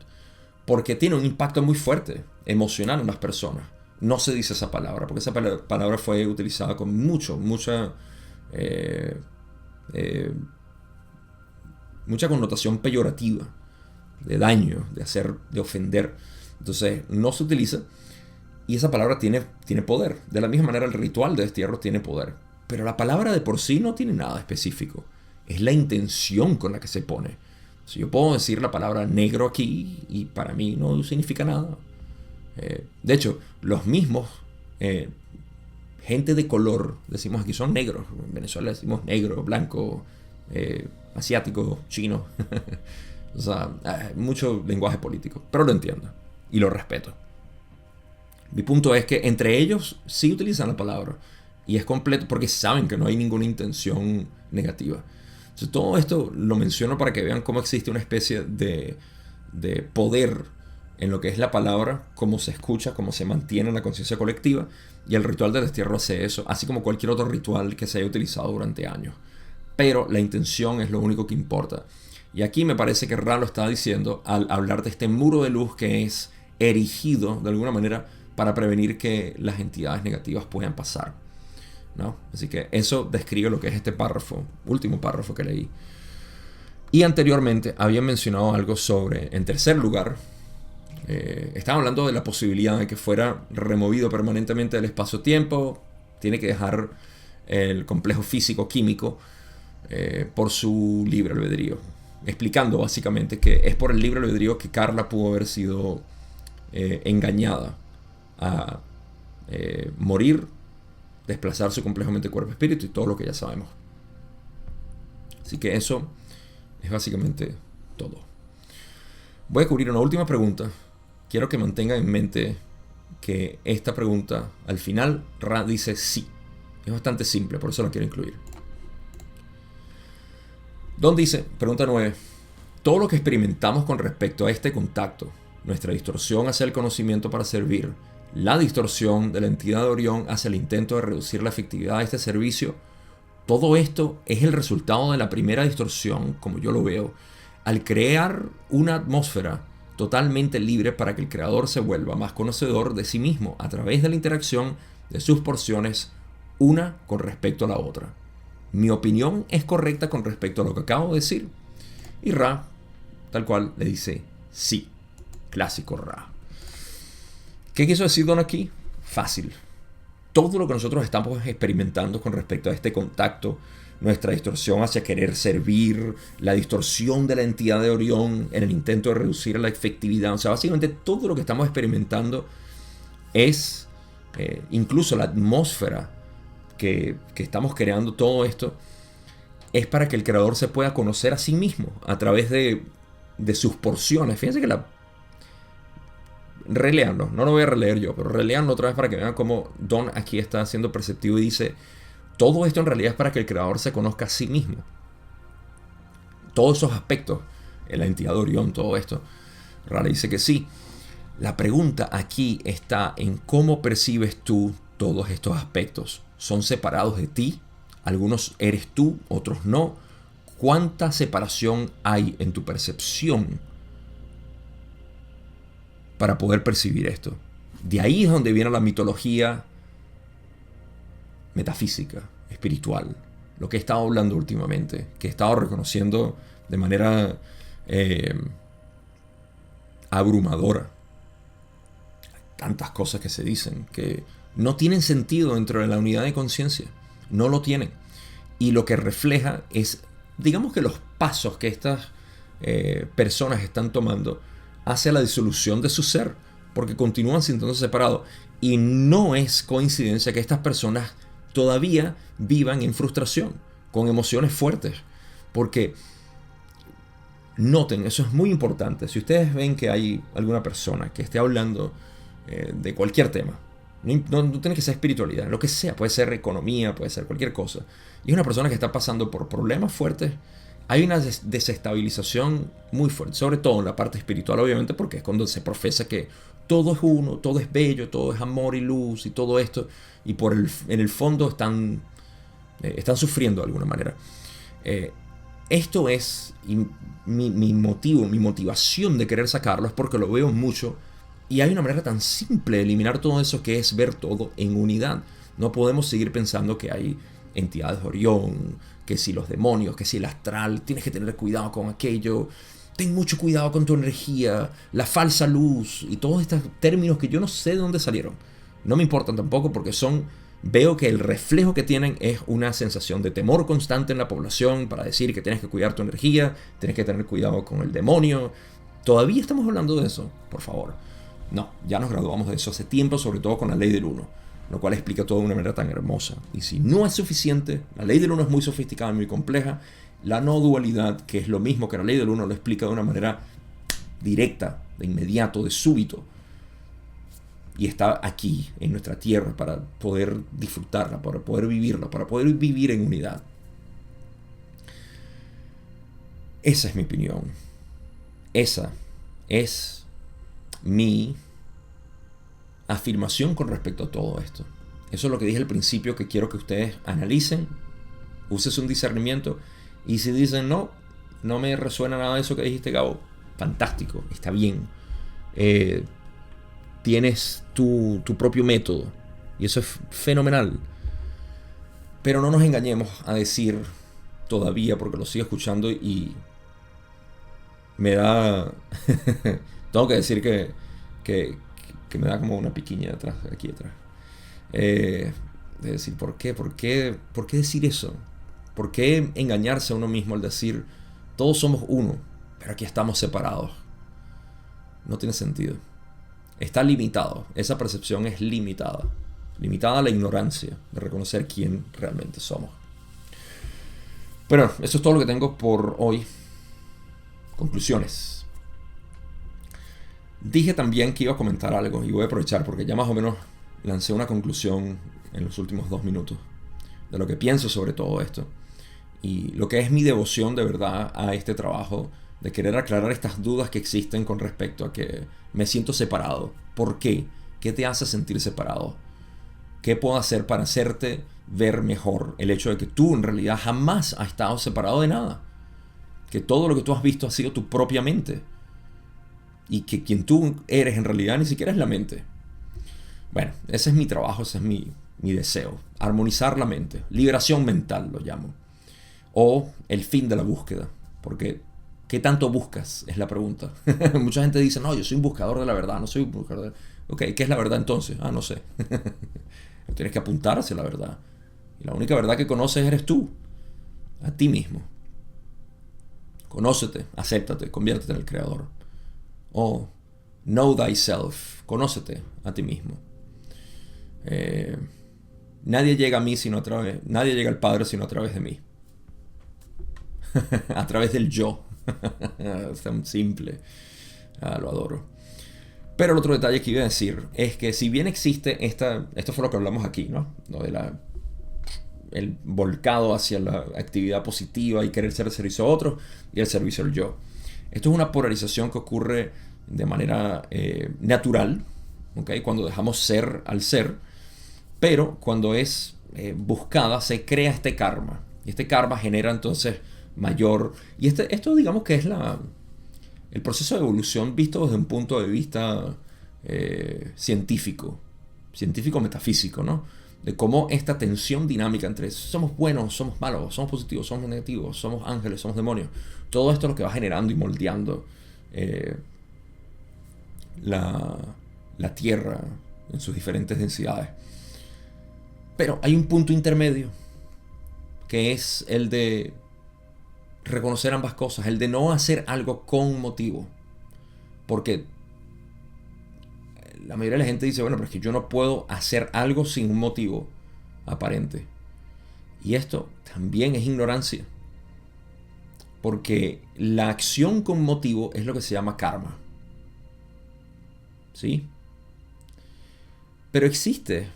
porque tiene un impacto muy fuerte emocional en las personas. No se dice esa palabra porque esa palabra fue utilizada con mucha connotación peyorativa, de daño, de ofender. Entonces no se utiliza y esa palabra tiene poder. De la misma manera el ritual de destierro tiene poder. Pero la palabra de por sí no tiene nada específico. Es la intención con la que se pone. Si yo puedo decir la palabra negro aquí y para mí no significa nada. De hecho, los mismos gente de color, decimos aquí son negros. En Venezuela decimos negro, blanco, asiático, chino. O sea, mucho lenguaje político. Pero lo entiendo y lo respeto. Mi punto es que entre ellos sí utilizan la palabra. Y es completo porque saben que no hay ninguna intención negativa. Entonces, todo esto lo menciono para que vean cómo existe una especie de poder en lo que es la palabra, cómo se escucha, cómo se mantiene en la conciencia colectiva. Y el ritual del destierro hace eso, así como cualquier otro ritual que se haya utilizado durante años. Pero la intención es lo único que importa. Y aquí me parece que Ra lo está diciendo al hablar de este muro de luz que es erigido de alguna manera para prevenir que las entidades negativas puedan pasar, ¿no? Así que eso describe lo que es este párrafo, último párrafo que leí. Y anteriormente había mencionado algo sobre, en tercer lugar, estaba hablando de la posibilidad de que fuera removido permanentemente del espacio-tiempo. Tiene que dejar el complejo físico-químico por su libre albedrío. Explicando básicamente que es por el libre albedrío que Carla pudo haber sido engañada a morir, desplazar su complejo mente, cuerpo, espíritu y todo lo que ya sabemos. Así que eso es básicamente todo. Voy a cubrir una última pregunta. Quiero que mantengan en mente que esta pregunta al final Ra dice sí. Es bastante simple, por eso la quiero incluir. Don dice, pregunta 9. todo lo que experimentamos con respecto a este contacto, nuestra distorsión hacia el conocimiento para servir, la distorsión de la entidad de Orión hacia el intento de reducir la efectividad de este servicio, todo esto es el resultado de la primera distorsión, como yo lo veo, al crear una atmósfera totalmente libre para que el creador se vuelva más conocedor de sí mismo a través de la interacción de sus porciones una con respecto a la otra. Mi opinión es correcta con respecto a lo que acabo de decir. Y Ra, tal cual, le dice sí. Clásico Ra. ¿Qué quiso decir Don aquí? Fácil. Todo lo que nosotros estamos experimentando con respecto a este contacto, nuestra distorsión hacia querer servir, la distorsión de la entidad de Orión en el intento de reducir la efectividad, o sea, básicamente todo lo que estamos experimentando es, incluso la atmósfera que estamos creando, todo esto, es para que el creador se pueda conocer a sí mismo a través de sus porciones. Fíjense que releanlo, no lo voy a releer yo, pero releanlo otra vez para que vean cómo Don aquí está siendo perceptivo y dice, todo esto en realidad es para que el creador se conozca a sí mismo. Todos esos aspectos, la entidad de Orión, todo esto, Ra dice que sí. La pregunta aquí está en cómo percibes tú todos estos aspectos. ¿Son separados de ti? Algunos eres tú, otros no. ¿Cuánta separación hay en tu percepción para poder percibir esto? De ahí es donde viene la mitología metafísica, espiritual. Lo que he estado hablando últimamente, que he estado reconociendo de manera abrumadora. Tantas cosas que se dicen que no tienen sentido dentro de la unidad de conciencia. No lo tienen. Y lo que refleja es, digamos que los pasos que estas personas están tomando hacia la disolución de su ser, porque continúan sintiéndose separados. Y no es coincidencia que estas personas todavía vivan en frustración, con emociones fuertes, porque noten, eso es muy importante. Si ustedes ven que hay alguna persona que esté hablando de cualquier tema, no tiene que ser espiritualidad, lo que sea, puede ser economía, puede ser cualquier cosa, y es una persona que está pasando por problemas fuertes, hay una desestabilización muy fuerte, sobre todo en la parte espiritual, obviamente, porque es cuando se profesa que todo es uno, todo es bello, todo es amor y luz y todo esto, y en el fondo están sufriendo de alguna manera. Esto es mi motivación de querer sacarlo es porque lo veo mucho. Y hay una manera tan simple de eliminar todo eso, que es ver todo en unidad. No podemos seguir pensando que hay entidades de Orión, que si los demonios, que si el astral, tienes que tener cuidado con aquello, ten mucho cuidado con tu energía, la falsa luz y todos estos términos que yo no sé de dónde salieron. No me importan tampoco porque veo que el reflejo que tienen es una sensación de temor constante en la población para decir que tienes que cuidar tu energía, tienes que tener cuidado con el demonio. ¿Todavía estamos hablando de eso? Por favor. No, ya nos graduamos de eso hace tiempo, sobre todo con la ley del uno, lo cual explica todo de una manera tan hermosa. Y si no es suficiente, la ley del uno es muy sofisticada y muy compleja, la no dualidad, que es lo mismo que la ley del uno, lo explica de una manera directa, de inmediato, de súbito. Y está aquí, en nuestra tierra, para poder disfrutarla, para poder vivirla, para poder vivir en unidad. Esa es mi opinión. Esa es mi afirmación con respecto a todo esto. Eso es lo que dije al principio, que quiero que ustedes analicen, uses un discernimiento, y si dicen no me resuena nada de eso que dijiste, Gabo, fantástico, está bien. Tienes tu propio método y eso es fenomenal. Pero no nos engañemos a decir todavía, porque lo sigo escuchando y me da tengo que decir que me da como una piquiña aquí atrás. De decir, ¿por qué decir eso? ¿Por qué engañarse a uno mismo al decir, todos somos uno, pero aquí estamos separados? No tiene sentido. Está limitado. Esa percepción es limitada. Limitada a la ignorancia de reconocer quién realmente somos. Pero eso es todo lo que tengo por hoy. Conclusiones. Dije también que iba a comentar algo y voy a aprovechar porque ya más o menos lancé una conclusión en los últimos 2 minutos de lo que pienso sobre todo esto y lo que es mi devoción de verdad a este trabajo de querer aclarar estas dudas que existen con respecto a que me siento separado. ¿Por qué? ¿Qué te hace sentir separado? ¿Qué puedo hacer para hacerte ver mejor el hecho de que tú en realidad jamás has estado separado de nada? Que todo lo que tú has visto ha sido tu propia mente. Y que quien tú eres en realidad ni siquiera es la mente. Bueno, ese es mi trabajo, ese es mi deseo. Armonizar la mente. Liberación mental lo llamo. O el fin de la búsqueda. Porque, ¿qué tanto buscas? Es la pregunta. Mucha gente dice, no, yo soy un buscador de la verdad, no soy un buscador de... Ok, ¿qué es la verdad entonces? No sé. Tienes que apuntar hacia la verdad. Y la única verdad que conoces eres tú. A ti mismo. Conócete, acéptate, conviértete en el creador. O know thyself. Conócete a ti mismo. Nadie llega a mí sino a través... Nadie llega al Padre sino a través de mí. A través del yo. Es tan simple. Lo adoro. Pero el otro detalle que iba a decir es que si bien existe esto fue lo que hablamos aquí, ¿no? Lo de el volcado hacia la actividad positiva y querer ser el servicio a otros y el servicio al yo. Esto es una polarización que ocurre de manera natural, ¿okay? Cuando dejamos ser al ser, pero cuando es buscada se crea este karma. Y este karma genera entonces mayor... Y esto digamos que es el proceso de evolución visto desde un punto de vista científico metafísico, ¿no? De cómo esta tensión dinámica entre somos buenos, somos malos, somos positivos, somos negativos, somos ángeles, somos demonios. Todo esto es lo que va generando y moldeando la Tierra en sus diferentes densidades. Pero hay un punto intermedio que es el de reconocer ambas cosas, el de no hacer algo con motivo. Porque la mayoría de la gente dice, bueno, pero es que yo no puedo hacer algo sin un motivo aparente. Y esto también es ignorancia. Porque la acción con motivo es lo que se llama karma. ¿Sí? Pero existe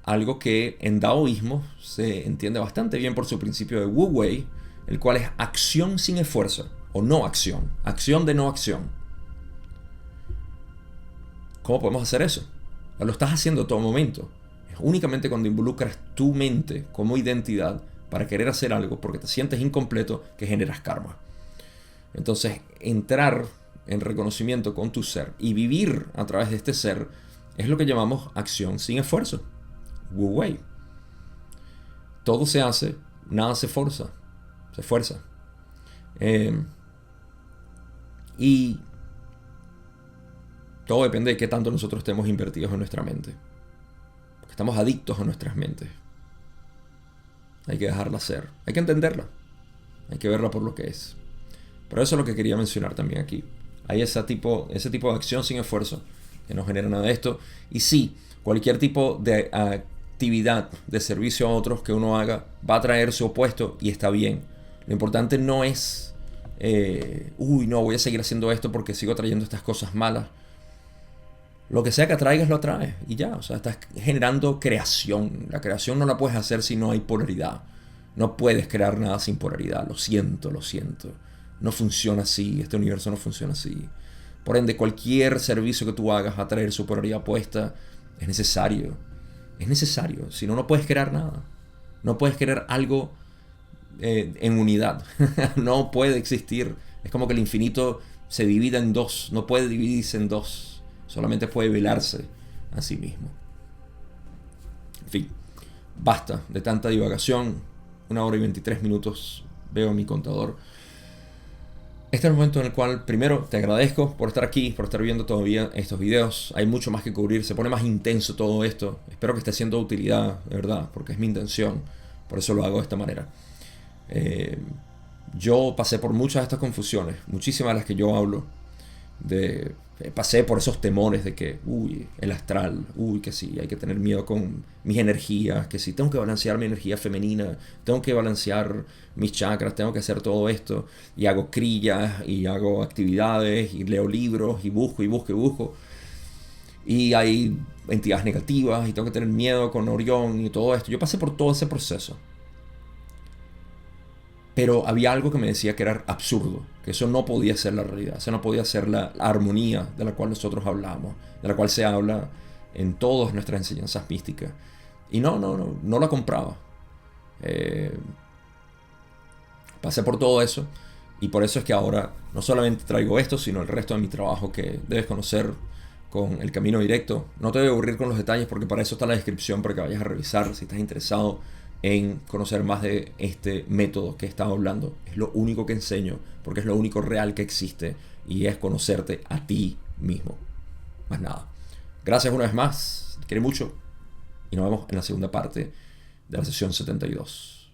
algo que en daoísmo se entiende bastante bien por su principio de Wu Wei, el cual es acción sin esfuerzo, o no acción, acción de no acción. ¿Cómo podemos hacer eso? Lo estás haciendo a todo momento. Es únicamente cuando involucras tu mente como identidad para querer hacer algo porque te sientes incompleto que generas karma. Entonces, entrar en reconocimiento con tu ser y vivir a través de este ser es lo que llamamos acción sin esfuerzo. Wu Wei. Todo se hace, nada se fuerza. Y todo depende de qué tanto nosotros estemos invertidos en nuestra mente. Porque estamos adictos a nuestras mentes. Hay que dejarla ser. Hay que entenderla. Hay que verla por lo que es. Pero eso es lo que quería mencionar también aquí. Hay ese tipo de acción sin esfuerzo que no genera nada de esto. Y sí, cualquier tipo de actividad de servicio a otros que uno haga va a traer su opuesto y está bien. Lo importante no es no, voy a seguir haciendo esto porque sigo trayendo estas cosas malas. Lo que sea que atraigas, lo atraes. Y ya, o sea, estás generando creación. La creación no la puedes hacer si no hay polaridad. No puedes crear nada sin polaridad. Lo siento. No funciona así. Este universo no funciona así. Por ende, cualquier servicio que tú hagas a traer su polaridad puesta es necesario. Es necesario. Si no, no puedes crear nada. No puedes crear algo en unidad. No puede existir. Es como que el infinito se divida en dos. No puede dividirse en dos. Solamente puede velarse a sí mismo. En fin, basta de tanta divagación. 1 hora y 23 minutos veo mi contador. Este es el momento en el cual primero te agradezco por estar aquí, por estar viendo todavía estos videos. Hay mucho más que cubrir, se pone más intenso todo esto. Espero que esté siendo de utilidad, de verdad, porque es mi intención. Por eso lo hago de esta manera. Yo pasé por muchas de estas confusiones, muchísimas de las que yo hablo. Pasé por esos temores de que, el astral, que sí, hay que tener miedo con mis energías, que sí, tengo que balancear mi energía femenina, tengo que balancear mis chakras, tengo que hacer todo esto, y hago crillas, y hago actividades, y leo libros, y busco, y hay entidades negativas, y tengo que tener miedo con Orión, y todo esto. Yo pasé por todo ese proceso. Pero había algo que me decía que era absurdo, que eso no podía ser la realidad, eso no podía ser la armonía de la cual nosotros hablamos, de la cual se habla en todas nuestras enseñanzas místicas. Y no la compraba. Eh, Pasé por todo eso y por eso es que ahora no solamente traigo esto, sino el resto de mi trabajo que debes conocer con el camino directo. No te voy a aburrir con los detalles porque para eso está la descripción, para que vayas a revisar si estás interesado en conocer más de este método que he estado hablando. Es lo único que enseño porque es lo único real que existe y es conocerte a ti mismo. Más nada. Gracias una vez más. Te quiero mucho y nos vemos en la segunda parte de la sesión 72.